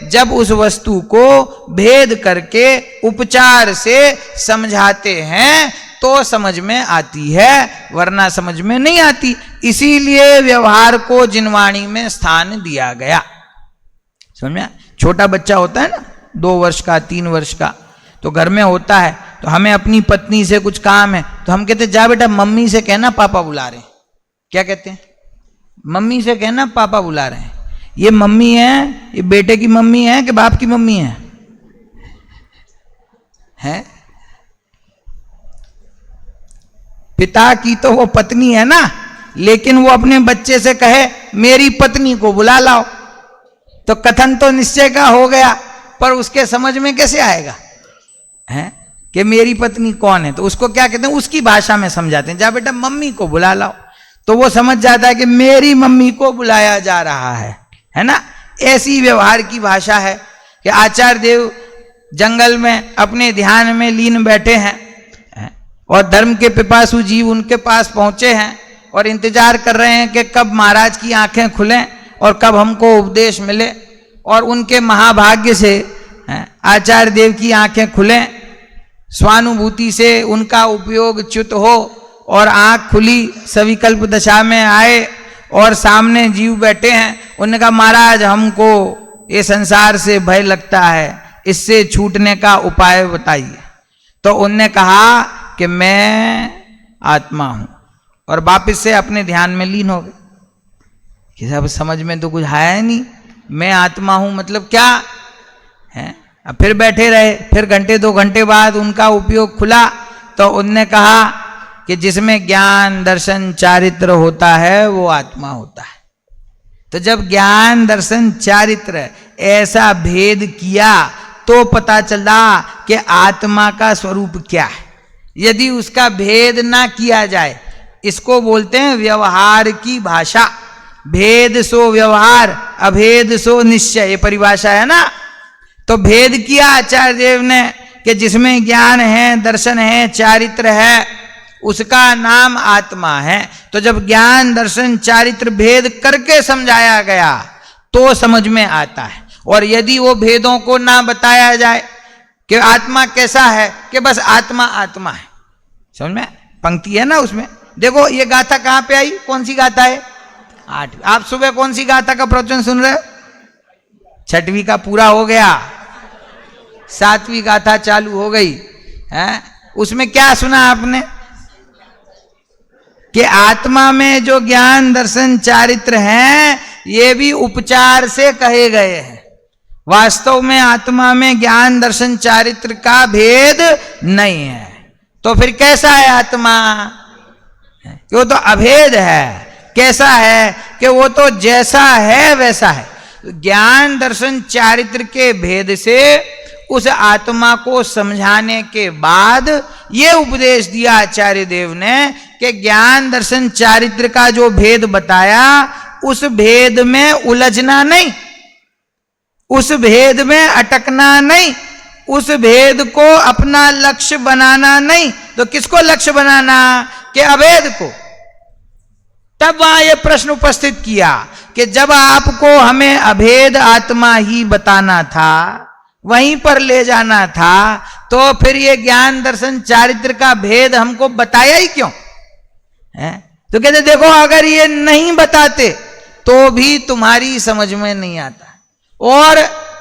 जब उस वस्तु को भेद करके उपचार से समझाते हैं तो समझ में आती है, वरना समझ में नहीं आती। इसीलिए व्यवहार को जिनवाणी में स्थान दिया गया। समझ में? छोटा बच्चा होता है ना, 2 वर्ष का 3 वर्ष का, तो घर में होता है, तो हमें अपनी पत्नी से कुछ काम है तो हम कहते जा बेटा मम्मी से कहना पापा बुला रहे हैं। क्या कहते हैं? मम्मी से कहना पापा बुला रहे हैं। ये मम्मी है, ये बेटे की मम्मी है कि बाप की मम्मी है? हैं? पिता की तो वो पत्नी है ना, लेकिन वो अपने बच्चे से कहे मेरी पत्नी को बुला लाओ, तो कथन तो निश्चय का हो गया, पर उसके समझ में कैसे आएगा हैं कि मेरी पत्नी कौन है? तो उसको क्या कहते हैं? उसकी भाषा में समझाते हैं, जा बेटा मम्मी को बुला लाओ, तो वो समझ जाता है कि मेरी मम्मी को बुलाया जा रहा है ना। ऐसी व्यवहार की भाषा है कि आचार्य देव जंगल में अपने ध्यान में लीन बैठे हैं और धर्म के पिपासु जीव उनके पास पहुंचे हैं और इंतजार कर रहे हैं कि कब महाराज की आंखें खुलें और कब हमको उपदेश मिले। और उनके महाभाग्य से आचार्य देव की आंखें खुलें, स्वानुभूति से उनका उपयोग च्युत हो और आंख खुली, सविकल्प दशा में आए और सामने जीव बैठे हैं। उन्होंने कहा महाराज हमको ये संसार से भय लगता है, इससे छूटने का उपाय बताइए। तो उनने कहा कि मैं आत्मा हूं, और वापिस से अपने ध्यान में लीन हो गए। कि अब समझ में तो कुछ आया नहीं, मैं आत्मा हूं मतलब क्या है? अब फिर बैठे रहे, फिर घंटे 2 घंटे बाद उनका उपयोग खुला तो उनने कहा कि जिसमें ज्ञान दर्शन चारित्र होता है वो आत्मा होता है। तो जब ज्ञान दर्शन चारित्र ऐसा भेद किया तो पता चला कि आत्मा का स्वरूप क्या है। यदि उसका भेद ना किया जाए, इसको बोलते हैं व्यवहार की भाषा। भेद सो व्यवहार, अभेद सो निश्चय, ये परिभाषा है ना। तो भेद किया आचार्य देव ने कि जिसमें ज्ञान है, दर्शन है, चारित्र है, उसका नाम आत्मा है। तो जब ज्ञान दर्शन चारित्र भेद करके समझाया गया तो समझ में आता है। और यदि वो भेदों को ना बताया जाए कि आत्मा कैसा है, कि बस आत्मा आत्मा है, समझ में पंक्ति है ना उसमें। देखो ये गाथा कहां पे आई, कौन सी गाथा है? 8। आप सुबह कौन सी गाथा का प्रवचन सुन रहे हो? 6वीं का पूरा हो गया, 7वीं गाथा चालू हो गई है। उसमें क्या सुना आपने कि आत्मा में जो ज्ञान दर्शन चारित्र हैं ये भी उपचार से कहे गए हैं। वास्तव में आत्मा में ज्ञान दर्शन चारित्र का भेद नहीं है। तो फिर कैसा है आत्मा? कि वो तो अभेद है। कैसा है? कि वो तो जैसा है वैसा है। ज्ञान दर्शन चारित्र के भेद से उस आत्मा को समझाने के बाद ये उपदेश दिया आचार्य देव ने कि ज्ञान दर्शन चारित्र का जो भेद बताया उस भेद में उलझना नहीं, उस भेद में अटकना नहीं, उस भेद को अपना लक्ष्य बनाना नहीं। तो किसको लक्ष्य बनाना? कि अभेद को। तब वहां यह प्रश्न उपस्थित किया कि जब आपको हमें अभेद आत्मा ही बताना था, वहीं पर ले जाना था, तो फिर ये ज्ञान दर्शन चारित्र का भेद हमको बताया ही क्यों है? तो कहते देखो अगर ये नहीं बताते तो भी तुम्हारी समझ में नहीं आता, और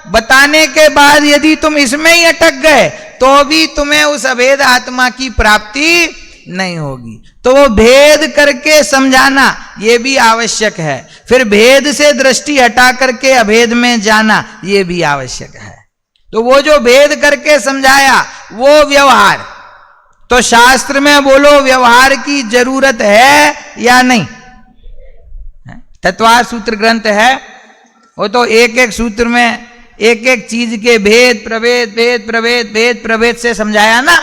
बताने के बाद यदि तुम इसमें ही अटक गए तो भी तुम्हें उस अभेद आत्मा की प्राप्ति नहीं होगी। तो वो भेद करके समझाना ये भी आवश्यक है, फिर भेद से दृष्टि हटा करके अभेद में जाना ये भी आवश्यक है। तो वो जो भेद करके समझाया वो व्यवहार, तो शास्त्र में बोलो व्यवहार की जरूरत है या नहीं? तत्वार सूत्र ग्रंथ है, वो तो एक एक सूत्र में एक एक चीज के भेद प्रभेद भेद प्रभेद भेद प्रभेद से समझाया ना।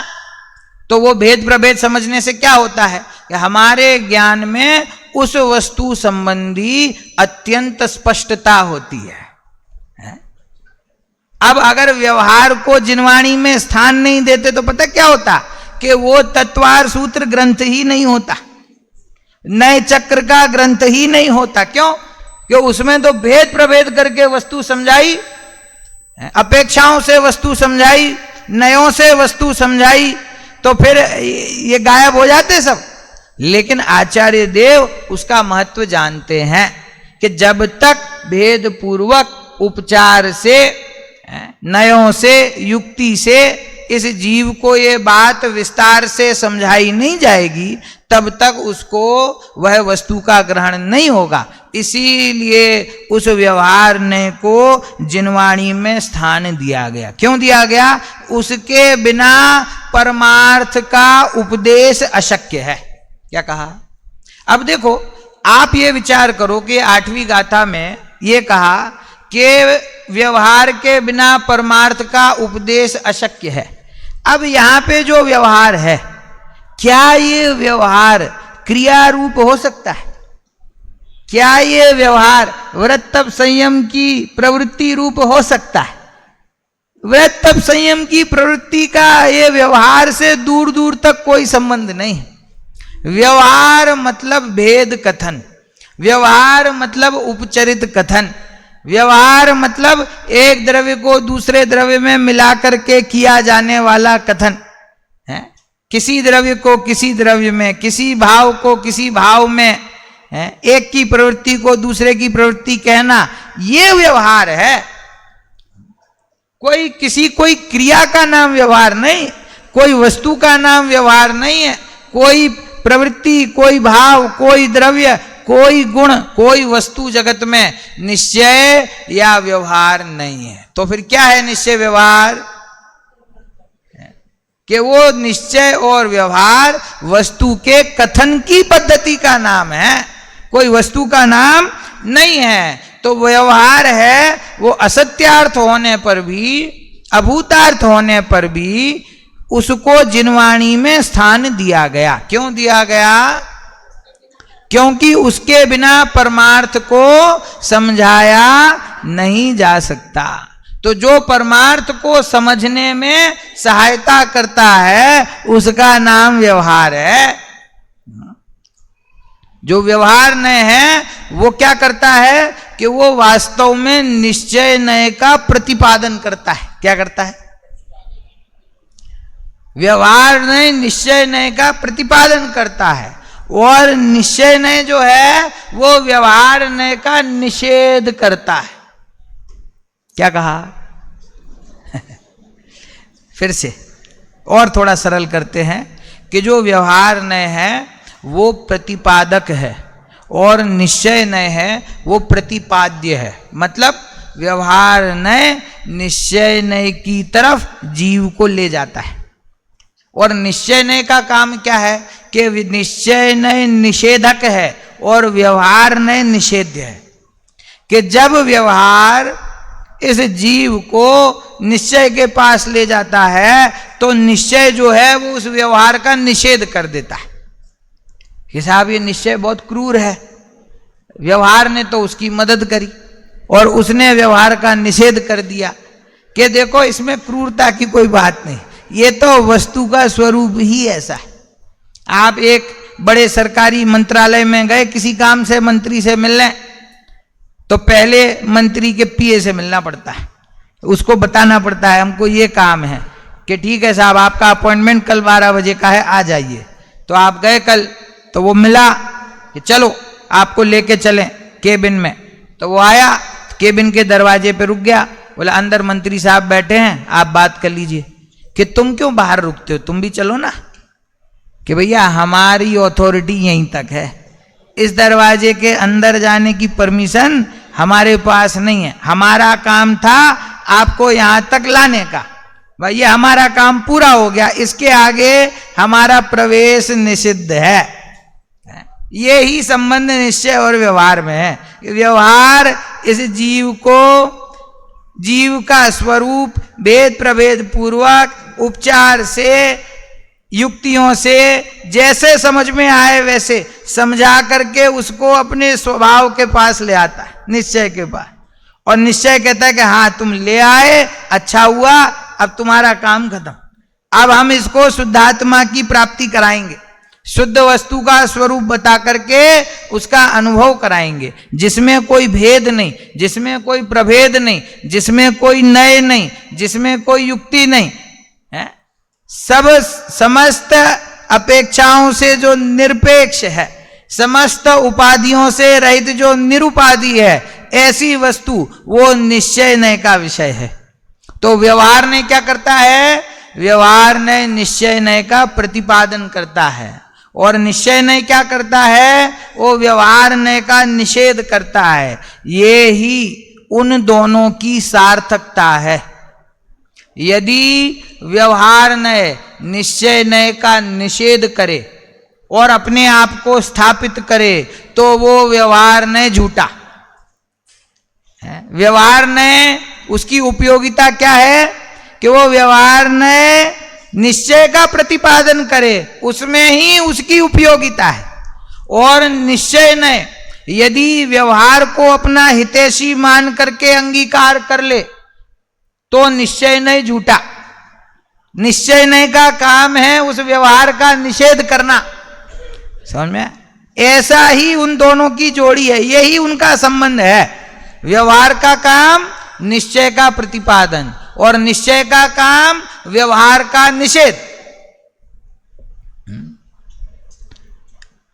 तो वो भेद प्रभेद समझने से क्या होता है कि हमारे ज्ञान में उस वस्तु संबंधी अत्यंत स्पष्टता होती है। अब अगर व्यवहार को जिनवाणी में स्थान नहीं देते तो पता क्या होता कि वो तत्वार सूत्र ग्रंथ ही नहीं होता, नए चक्र का ग्रंथ ही नहीं होता। क्यों? क्यों? उसमें तो भेद प्रभेद करके वस्तु समझाई, अपेक्षाओं से वस्तु समझाई, नयों से वस्तु समझाई, तो फिर ये गायब हो जाते सब। लेकिन आचार्य देव उसका महत्व जानते हैं कि जब तक भेद पूर्वक उपचार से, नयों से, युक्ति से इस जीव को ये बात विस्तार से समझाई नहीं जाएगी तब तक उसको वह वस्तु का ग्रहण नहीं होगा। इसीलिए उस व्यवहार ने को जिनवाणी में स्थान दिया गया। क्यों दिया गया? उसके बिना परमार्थ का उपदेश अशक्य है। क्या कहा? अब देखो आप ये विचार करो कि 8वीं गाथा में ये कहा कि व्यवहार के बिना परमार्थ का उपदेश अशक्य है। अब यहां पे जो व्यवहार है, क्या ये व्यवहार क्रिया रूप हो सकता है? क्या ये व्यवहार व्रत तप संयम की प्रवृत्ति रूप हो सकता है? व्रत तप संयम की प्रवृत्ति का ये व्यवहार से दूर दूर तक कोई संबंध नहीं है। व्यवहार मतलब भेद कथन, व्यवहार मतलब उपचरित कथन, व्यवहार मतलब एक द्रव्य को दूसरे द्रव्य में मिलाकर के किया जाने वाला कथन है। किसी द्रव्य को किसी द्रव्य में, किसी भाव को किसी भाव में, एक की प्रवृत्ति को दूसरे की प्रवृत्ति कहना, ये व्यवहार है। कोई क्रिया का नाम व्यवहार नहीं, कोई वस्तु का नाम व्यवहार नहीं है, कोई प्रवृत्ति, कोई भाव, कोई द्रव्य, कोई गुण, कोई वस्तु जगत में निश्चय या व्यवहार नहीं है। तो फिर क्या है निश्चय व्यवहार? कि वो निश्चय और व्यवहार वस्तु के कथन की पद्धति का नाम है, कोई वस्तु का नाम नहीं है। तो व्यवहार है वो असत्यार्थ होने पर भी, अभूतार्थ होने पर भी उसको जिनवाणी में स्थान दिया गया। क्यों दिया गया? क्योंकि उसके बिना परमार्थ को समझाया नहीं जा सकता। तो जो परमार्थ को समझने में सहायता करता है उसका नाम व्यवहार है। जो व्यवहार नय है वो क्या करता है कि वो वास्तव में निश्चय नय का प्रतिपादन करता है। क्या करता है? व्यवहार नय निश्चय नय का प्रतिपादन करता है, और निश्चय नय जो है वो व्यवहार नय का निषेध करता है। क्या कहा? फिर से और थोड़ा सरल करते हैं कि जो व्यवहार नय है वो प्रतिपादक है और निश्चय नय है वो प्रतिपाद्य है। मतलब व्यवहार नय निश्चय नय की तरफ जीव को ले जाता है, और निश्चय नय का काम क्या है कि निश्चय नय निषेधक है और व्यवहार नय निषेध्य है। कि जब व्यवहार इस जीव को निश्चय के पास ले जाता है तो निश्चय जो है वो उस व्यवहार का निषेध कर देता है कि साहब ये निश्चय बहुत क्रूर है। व्यवहार ने तो उसकी मदद करी और उसने व्यवहार का निषेध कर दिया कि देखो इसमें क्रूरता की कोई बात नहीं, ये तो वस्तु का स्वरूप ही ऐसा है। आप एक बड़े सरकारी मंत्रालय में गए किसी काम से, मंत्री से मिलने, तो पहले मंत्री के पीए से मिलना पड़ता है, उसको बताना पड़ता है हमको ये काम है, कि ठीक है साहब आपका अपॉइंटमेंट कल 12 बजे का है, आ जाइए। तो आप गए कल, तो वो मिला कि चलो आपको लेके चलें केबिन में। तो वो आया, केबिन के दरवाजे पे रुक गया, बोला अंदर मंत्री साहब बैठे हैं, आप बात कर लीजिए। कि तुम क्यों बाहर रुकते हो, तुम भी चलो ना। कि भैया हमारी अथॉरिटी यहीं तक है, इस दरवाजे के अंदर जाने की परमिशन हमारे पास नहीं है, हमारा काम था आपको यहां तक लाने का, भैया हमारा काम पूरा हो गया, इसके आगे हमारा प्रवेश निषिद्ध है। ये ही संबंध निश्चय और व्यवहार में है। व्यवहार इस जीव को, जीव का स्वरूप भेद प्रभेद पूर्वक उपचार से, युक्तियों से, जैसे समझ में आए वैसे समझा करके उसको अपने स्वभाव के पास ले आता है, निश्चय के पास। और निश्चय कहता है कि हाँ तुम ले आए, अच्छा हुआ, अब तुम्हारा काम खत्म, अब हम इसको शुद्धात्मा की प्राप्ति कराएंगे, शुद्ध वस्तु का स्वरूप बता करके उसका अनुभव कराएंगे, जिसमें कोई भेद नहीं, जिसमें कोई प्रभेद नहीं, जिसमें कोई नय नहीं, जिसमें कोई युक्ति नहीं है, सब समस्त अपेक्षाओं से जो निरपेक्ष है, समस्त उपाधियों से रहित जो निरुपाधि है, ऐसी वस्तु वो निश्चय नय का विषय है। तो व्यवहार ने क्या करता है? व्यवहार ने निश्चय नय का प्रतिपादन करता है, और निश्चय नय क्या करता है? वो व्यवहार नय का निषेध करता है। ये ही उन दोनों की सार्थकता है। यदि व्यवहार नय निश्चय नय का निषेध करे और अपने आप को स्थापित करे तो वो व्यवहार नय झूठा है। व्यवहार नय, उसकी उपयोगिता क्या है कि वो व्यवहार नय निश्चय का प्रतिपादन करे, उसमें ही उसकी उपयोगिता है। और निश्चय नय यदि व्यवहार को अपना हितैषी मान करके अंगीकार कर ले तो निश्चय नय झूठा। निश्चय नय का काम है उस व्यवहार का निषेध करना, समझ में? ऐसा ही उन दोनों की जोड़ी है, यही उनका संबंध है। व्यवहार का काम निश्चय का प्रतिपादन और निश्चय का काम व्यवहार का निषेध।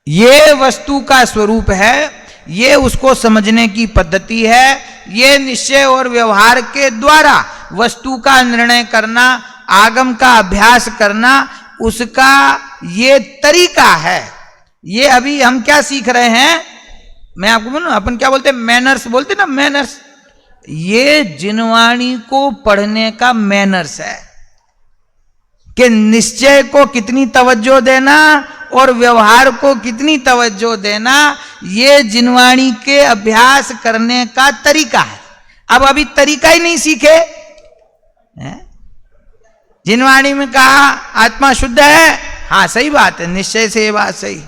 ये वस्तु का स्वरूप है, ये उसको समझने की पद्धति है, ये निश्चय और व्यवहार के द्वारा वस्तु का निर्णय करना, आगम का अभ्यास करना, उसका ये तरीका है। ये अभी हम क्या सीख रहे हैं, मैं आपको बोलूं, अपन क्या बोलते हैं, मैनर्स बोलते ना, मैनर्स। ये जिनवाणी को पढ़ने का मैनर्स है कि निश्चय को कितनी तवज्जो देना और व्यवहार को कितनी तवज्जो देना, ये जिनवाणी के अभ्यास करने का तरीका है। अब अभी तरीका ही नहीं सीखे। जिनवाणी में कहा आत्मा शुद्ध है, हाँ सही बात है, निश्चय से ये बात सही।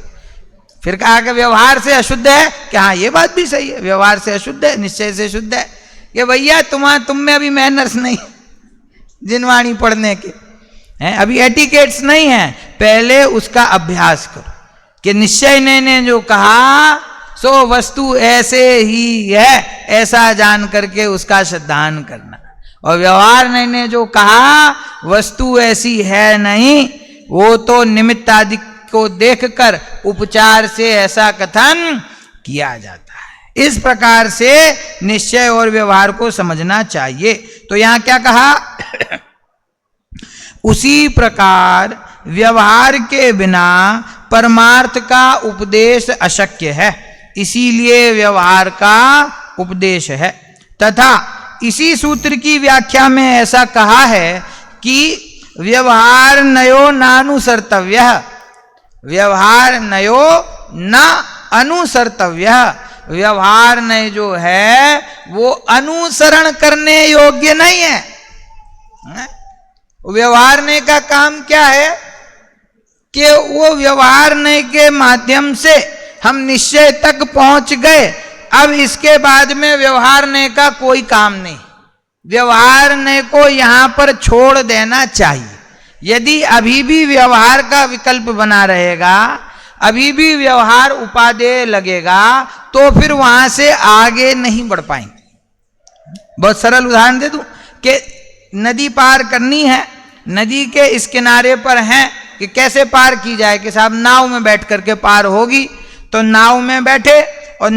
फिर कहा कि व्यवहार से अशुद्ध है, कि हाँ ये बात भी सही है, व्यवहार से अशुद्ध है, निश्चय से शुद्ध है। ये भैया तुम में अभी मैनर्स नहीं जिनवाणी पढ़ने के हैं, अभी एटिकेट्स नहीं है, पहले उसका अभ्यास करो। कि निश्चय ने जो कहा सो वस्तु ऐसे ही है, ऐसा जान करके उसका श्रद्धान करना। और व्यवहार ने जो कहा वस्तु ऐसी है नहीं, वो तो निमित्त आदि को देखकर उपचार से ऐसा कथन किया जाता है। इस प्रकार से निश्चय और व्यवहार को समझना चाहिए। तो यहां क्या कहा? उसी प्रकार व्यवहार के बिना परमार्थ का उपदेश अशक्य है, इसीलिए व्यवहार का उपदेश है। तथा इसी सूत्र की व्याख्या में ऐसा कहा है कि व्यवहार नयो नानुसर्तव्य, व्यवहार नयो न अनुसर्तव्य, व्यवहार नय जो है वो अनुसरण करने योग्य नहीं है। व्यवहार नय का काम क्या है कि वो व्यवहार नय के माध्यम से हम निश्चय तक पहुंच गए, अब इसके बाद में व्यवहार नय का कोई काम नहीं। व्यवहार नय को यहां पर छोड़ देना चाहिए। यदि अभी भी व्यवहार का विकल्प बना रहेगा, अभी भी व्यवहार उपादेय लगेगा, तो फिर वहां से आगे नहीं बढ़ पाएंगे। बहुत सरल उदाहरण दे दूं कि नदी पार करनी है, नदी के इस किनारे पर हैं कि कैसे पार की जाए, कि साहब नाव में बैठ करके पार होगी। तो नाव में बैठे और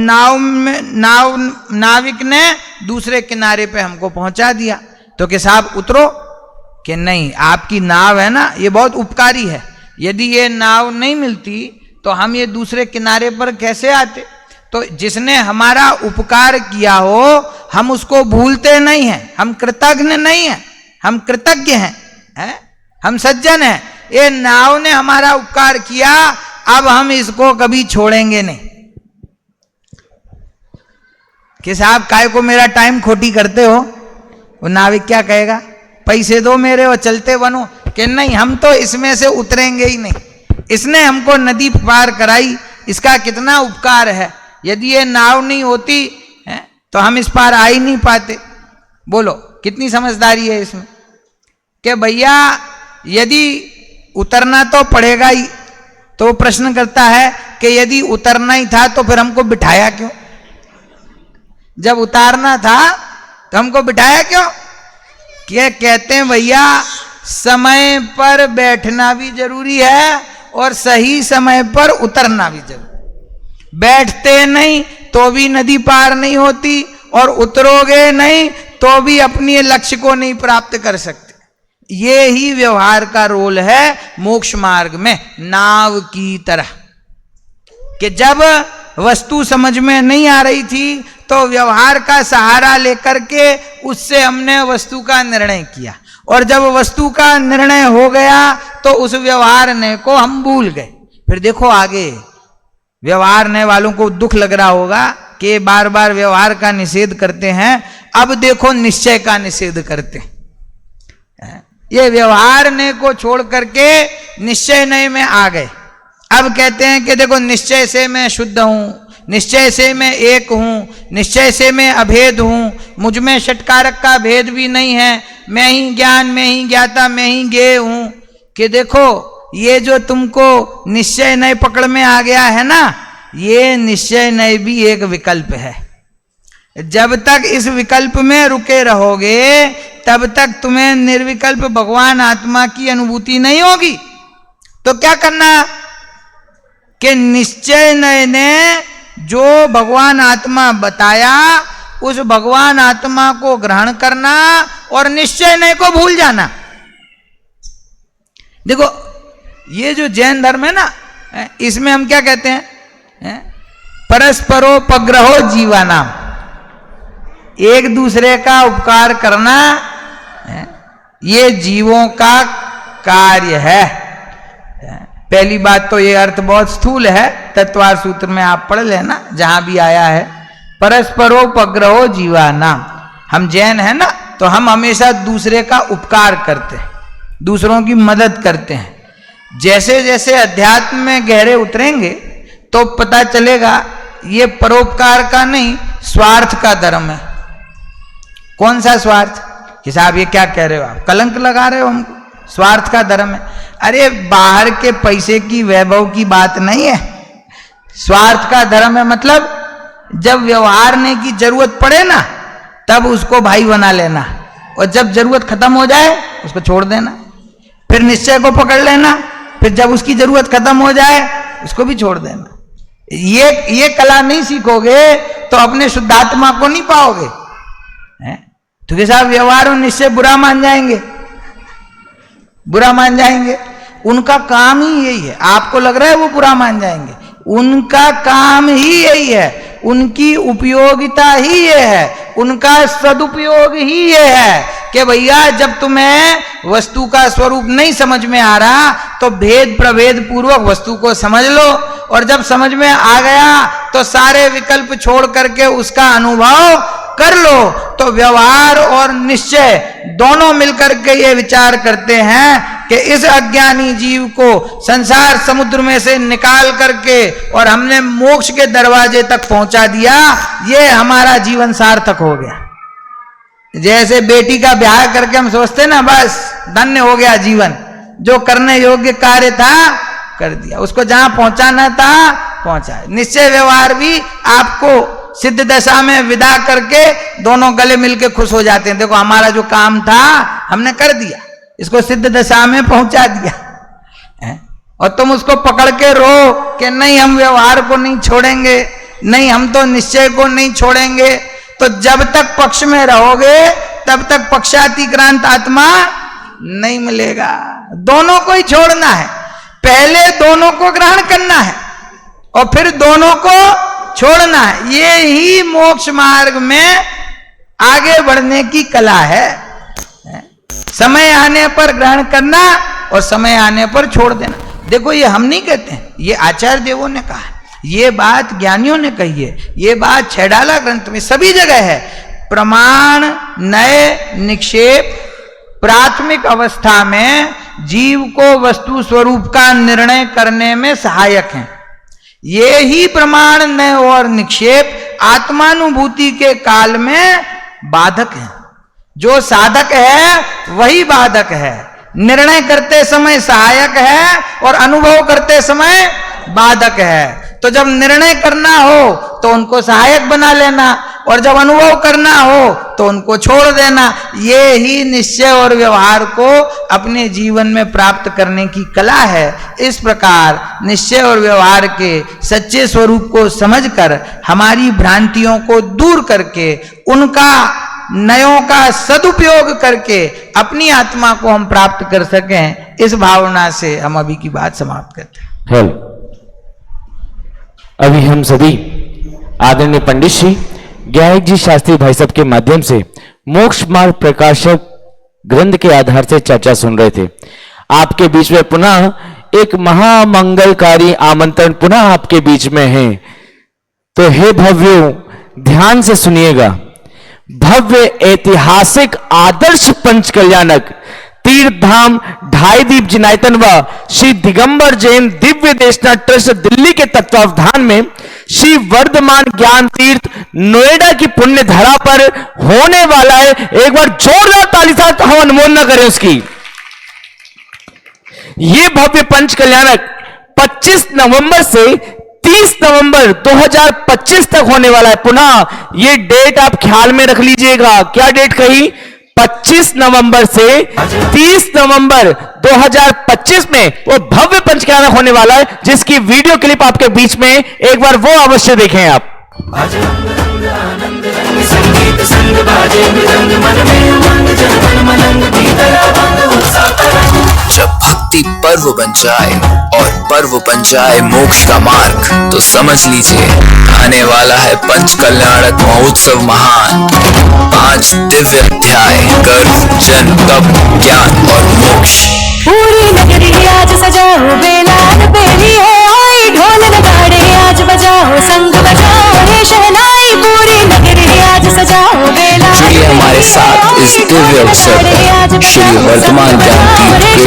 नाविक ने दूसरे किनारे पे हमको पहुंचा दिया। तो कि साहब उतरो, कि नहीं, आपकी नाव है ना, ये बहुत उपकारी है, यदि ये नाव नहीं मिलती तो हम ये दूसरे किनारे पर कैसे आते। तो जिसने हमारा उपकार किया हो हम उसको भूलते नहीं हैं, हम कृतज्ञ नहीं हैं, हम कृतज्ञ हैं, हम सज्जन हैं। ये नाव ने हमारा उपकार किया, अब हम इसको कभी छोड़ेंगे नहीं। कि साहब काय को मेरा टाइम खोटी करते हो, वो नाविक क्या कहेगा, पैसे दो मेरे और चलते बनो। कि नहीं, हम तो इसमें से उतरेंगे ही नहीं, इसने हमको नदी पार कराई, इसका कितना उपकार है, यदि ये नाव नहीं होती है तो हम इस पार आ ही नहीं पाते। बोलो कितनी समझदारी है इसमें। कि भैया यदि उतरना तो पड़ेगा ही, तो वो प्रश्न करता है कि यदि उतरना ही था तो फिर हमको बिठाया क्यों, जब उतारना था तो हमको बिठाया क्यों। क्या कहते हैं भैया, समय पर बैठना भी जरूरी है और सही समय पर उतरना भी जरूरी। बैठते नहीं तो भी नदी पार नहीं होती, और उतरोगे नहीं तो भी अपने लक्ष्य को नहीं प्राप्त कर सकते। ये ही व्यवहार का रोल है मोक्ष मार्ग में, नाव की तरह। कि जब वस्तु समझ में नहीं आ रही थी तो व्यवहार का सहारा लेकर के उससे हमने वस्तु का निर्णय किया, और जब वस्तु का निर्णय हो गया तो उस व्यवहार ने को हम भूल गए। फिर देखो आगे व्यवहार ने वालों को दुख लग रहा होगा कि बार बार व्यवहार का निषेध करते हैं, अब देखो निश्चय का निषेध करते हैं। ये व्यवहार ने को छोड़ करके निश्चय नय में आ गए। अब कहते हैं कि देखो निश्चय से मैं शुद्ध हूं, निश्चय से मैं एक हूं, निश्चय से मैं अभेद हूं, मुझ में षटकारक का भेद भी नहीं है, मैं ही ज्ञान, मैं ही ज्ञाता, मैं ही ज्ञेय हूं। कि देखो ये जो तुमको निश्चय नय पकड़ में आ गया है ना, ये निश्चय नय भी एक विकल्प है। जब तक इस विकल्प में रुके रहोगे तब तक तुम्हें निर्विकल्प भगवान आत्मा की अनुभूति नहीं होगी। तो क्या करना कि निश्चय नय ने जो भगवान आत्मा बताया उस भगवान आत्मा को ग्रहण करना और निश्चय नय को भूल जाना। देखो ये जो जैन धर्म है ना, इसमें हम क्या कहते हैं, परस्परोपग्रहो जीवानाम, एक दूसरे का उपकार करना ये जीवों का कार्य है। पहली बात तो ये अर्थ बहुत स्थूल है, तत्वार सूत्र में आप पढ़ लेना जहां भी आया है, परस्परोपग्रहो जीवानाम। हम जैन है ना, तो हम हमेशा दूसरे का उपकार करते हैं, दूसरों की मदद करते हैं। जैसे जैसे अध्यात्म में गहरे उतरेंगे तो पता चलेगा ये परोपकार का नहीं, स्वार्थ का धर्म है। कौन सा स्वार्थ? कि साहब ये क्या कह रहे हो आप, कलंक लगा रहे हो हमको, स्वार्थ का धर्म है। अरे बाहर के पैसे की वैभव की बात नहीं है, स्वार्थ का धर्म है मतलब जब व्यवहारने की जरूरत पड़े ना तब उसको भाई बना लेना, और जब जरूरत खत्म हो जाए उसको छोड़ देना, फिर निश्चय को पकड़ लेना, फिर जब उसकी जरूरत खत्म हो जाए उसको भी छोड़ देना। ये कला नहीं सीखोगे तो अपने शुद्धात्मा को नहीं पाओगे। तो के साथ व्यवहार और निश्चय बुरा मान जाएंगे, बुरा मान जाएंगे। उनका काम ही यही है। आपको लग रहा है वो बुरा मान जाएंगे, उनका काम ही यही है, उनकी उपयोगिता ही ये है, उनका सदुपयोग ही ये है कि भैया जब तुम्हें वस्तु का स्वरूप नहीं समझ में आ रहा तो भेद प्रभेद पूर्वक वस्तु को समझ लो, और जब समझ में आ गया तो सारे विकल्प छोड़ करके उसका अनुभव कर लो। तो व्यवहार और निश्चय दोनों मिलकर के ये विचार करते हैं कि इस अज्ञानी जीव को संसार समुद्र में से निकाल करके और हमने मोक्ष के दरवाजे तक पहुंचा दिया, ये हमारा जीवन सार्थक हो गया। जैसे बेटी का ब्याह करके हम सोचते ना बस धन्य हो गया जीवन, जो करने योग्य कार्य था कर दिया, उसको जहां पहुंचाना था पहुंचा। निश्चय व्यवहार भी आपको सिद्ध दशा में विदा करके दोनों गले मिलके खुश हो जाते हैं, देखो हमारा जो काम था हमने कर दिया, इसको सिद्ध दशा में पहुंचा दिया है? और तुम उसको पकड़ के रो कि नहीं हम व्यवहार को नहीं छोड़ेंगे, नहीं हम तो निश्चय को नहीं छोड़ेंगे। तो जब तक पक्ष में रहोगे तब तक पक्षातिक्रांत आत्मा नहीं मिलेगा। दोनों को ही छोड़ना है, पहले दोनों को ग्रहण करना है और फिर दोनों को छोड़ना है। ये ही मोक्ष मार्ग में आगे बढ़ने की कला है। समय आने पर ग्रहण करना और समय आने पर छोड़ देना। देखो ये हम नहीं कहते हैं, ये आचार्य देवों ने कहा है, ये बात ज्ञानियों ने कही है, ये बात छैडाला ग्रंथ में सभी जगह है। प्रमाण नए निक्षेप प्राथमिक अवस्था में जीव को वस्तु स्वरूप का निर्णय करने में सहायक हैं। ये ही प्रमाण नए और निक्षेप आत्मानुभूति के काल में बाधक है। जो साधक है वही बाधक है। निर्णय करते समय सहायक है और अनुभव करते समय बाधक है। तो जब निर्णय करना हो तो उनको सहायक बना लेना, और जब अनुभव करना हो तो उनको छोड़ देना। ये ही निश्चय और व्यवहार को अपने जीवन में प्राप्त करने की कला है। इस प्रकार निश्चय और व्यवहार के सच्चे स्वरूप को समझकर हमारी भ्रांतियों को दूर करके उनका नयों का सदुपयोग करके अपनी आत्मा को हम प्राप्त कर सकें, इस भावना से हम अभी की बात समाप्त करते हैं। अभी हम सभी आदरणीय पंडित श्री ज्ञायक जी शास्त्री भाई साहब के माध्यम से मोक्ष मार्ग प्रकाशक ग्रंथ के आधार से चर्चा सुन रहे थे। आपके बीच में पुनः एक महामंगलकारी आमंत्रण पुनः आपके बीच में है। तो हे भव्यों, ध्यान से सुनिएगा। भव्य ऐतिहासिक आदर्श पंच कल्याणक तीर्थ धाम ढाई दीप जिनायतन व श्री दिगंबर जैन दिव्य देशना ट्रस्ट दिल्ली के तत्वावधान में श्री वर्धमान ज्ञान तीर्थ नोएडा की पुण्य धरा पर होने वाला है। एक बार जोरदार ताली साथ हम अनुमोदन करें उसकी। ये भव्य पंच कल्याणक 25 नवंबर से 30 नवंबर 2025 तक होने वाला है। पुनः ये डेट आप ख्याल में रख लीजिएगा। क्या डेट कही? 25 नवंबर से 30 नवंबर 2025 में वो भव्य पंच कल्याणक होने वाला है, जिसकी वीडियो क्लिप आपके बीच में एक बार वो अवश्य देखें आप। संगीत संग बाजे मृदंग मन में उमंग जन मलंग भीतर जब भक्ति पर्व बन जाए और पर्व बन जाए मोक्ष का मार्ग, तो समझ लीजिए आने वाला है पंच कल्याणक महोत्सव महान। 5 दिव्य अध्याय गर्व जन तप ज्ञान और मोक्ष। पूरी नगरी आज सजाओ बेलान बेली है आई, ढोल नगाड़े आज बजाओ संग बजाओ रे शहनाई। पूरी नगरी आज सजाओ बेलान जुड़िए हमारे साथ इस दिव्य अवसर पर श्री वर्धमान ज्ञान तीर्थ।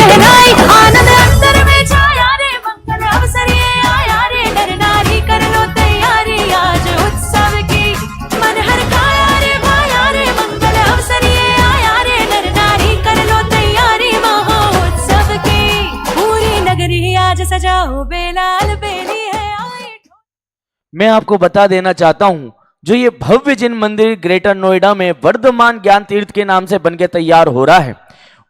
आनंद अंदर में छाया रे, मंगल अवसर ये आया रे। नर नारी कर लो तैयारी आज उत्सव की, मन हर खाया रे भाया रे। मंगल अवसर ये आया रे, नर नारी कर लो तैयारी महोत्सव की। पूरी नगरी आज सजाओ बेलाल बेली है। मैं आपको बता देना चाहता हूं, जो ये भव्य जिन मंदिर ग्रेटर नोएडा में वर्धमान ज्ञान तीर्थ के नाम से बनके तैयार हो रहा है,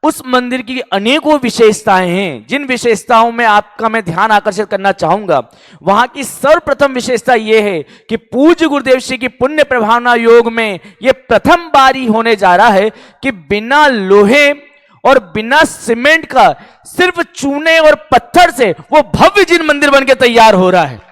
उस मंदिर की अनेकों विशेषताएं हैं। जिन विशेषताओं में आपका मैं ध्यान आकर्षित करना चाहूंगा, वहां की सर्वप्रथम विशेषता यह है कि पूज्य गुरुदेव श्री की पुण्य प्रभावना योग में यह प्रथम बार ही होने जा रहा है कि बिना लोहे और बिना सीमेंट का, सिर्फ चूने और पत्थर से वो भव्य जिन मंदिर बनके तैयार हो रहा है।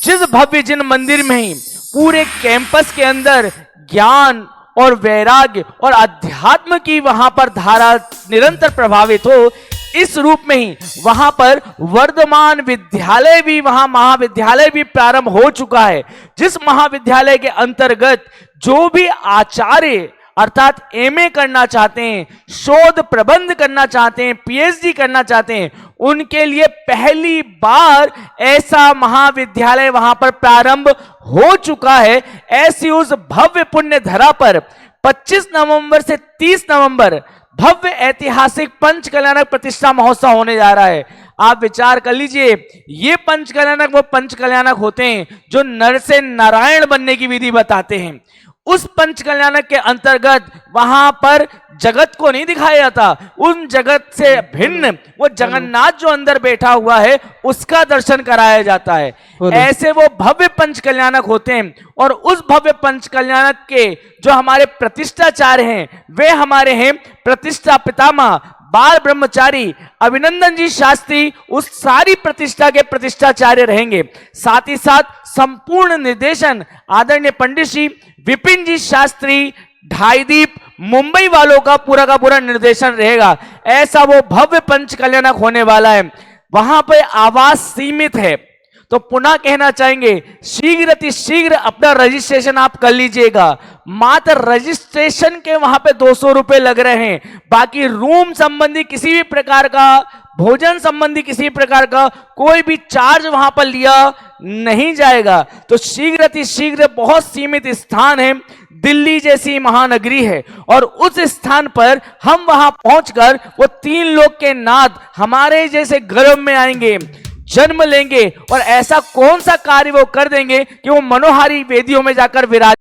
जिस भव्य जिन मंदिर में ही पूरे कैंपस के अंदर ज्ञान और वैराग्य और अध्यात्म की वहां पर धारा निरंतर प्रभावित हो, इस रूप में ही वहां पर वर्धमान विद्यालय भी, वहां महाविद्यालय भी प्रारंभ हो चुका है। जिस महाविद्यालय के अंतर्गत जो भी आचार्य अर्थात एमए करना चाहते हैं, शोध प्रबंध करना चाहते हैं, पीएचडी करना चाहते हैं, उनके लिए पहली बार ऐसा महाविद्यालय वहां पर प्रारंभ हो चुका है। ऐसी उस भव्य पुण्य धरा पर 25 नवंबर से 30 नवंबर भव्य ऐतिहासिक पंच कल्याणक प्रतिष्ठा महोत्सव होने जा रहा है। आप विचार कर लीजिए, ये पंच कल्याणक वो पंच कल्याणक होते हैं जो नर से नारायण बनने की विधि बताते हैं। उस पंच कल्याणक के अंतर्गत वहां पर जगत को नहीं दिखाया जाता, उन जगत से भिन्न वो जगन्नाथ जो अंदर बैठा हुआ है उसका दर्शन कराया जाता है। ऐसे वो भव्य पंच कल्याणक होते हैं। और उस भव्य पंच कल्याणक के जो हमारे प्रतिष्ठाचार्य हैं, वे हमारे हैं प्रतिष्ठा पितामह बाल ब्रह्मचारी अभिनंदन जी शास्त्री, उस सारी प्रतिष्ठा के प्रतिष्ठाचार्य रहेंगे। साथ ही साथ संपूर्ण निर्देशन आदरणीय पंडित श्री विपिन जी शास्त्री ढाईदीप मुंबई वालों का पूरा निर्देशन रहेगा। ऐसा वो भव्य पंच कल्याणक होने वाला है। वहां पे आवास सीमित है, तो पुनः कहना चाहेंगे शीघ्र अति शीघ्र अपना रजिस्ट्रेशन आप कर लीजिएगा। मात्र रजिस्ट्रेशन के वहां पे 200 रुपए लग रहे हैं। बाकी रूम संबंधी किसी भी प्रकार का, भोजन संबंधी किसी प्रकार का कोई भी चार्ज वहां पर लिया नहीं जाएगा। तो शीघ्र अति शीघ्र बहुत सीमित स्थान है, दिल्ली जैसी महानगरी है, और उस स्थान पर हम वहां पहुंचकर वो 3 लोक के नाथ हमारे जैसे गर्भ में आएंगे, जन्म लेंगे, और ऐसा कौन सा कार्य वो कर देंगे कि वो मनोहारी वेदियों में जाकर विराज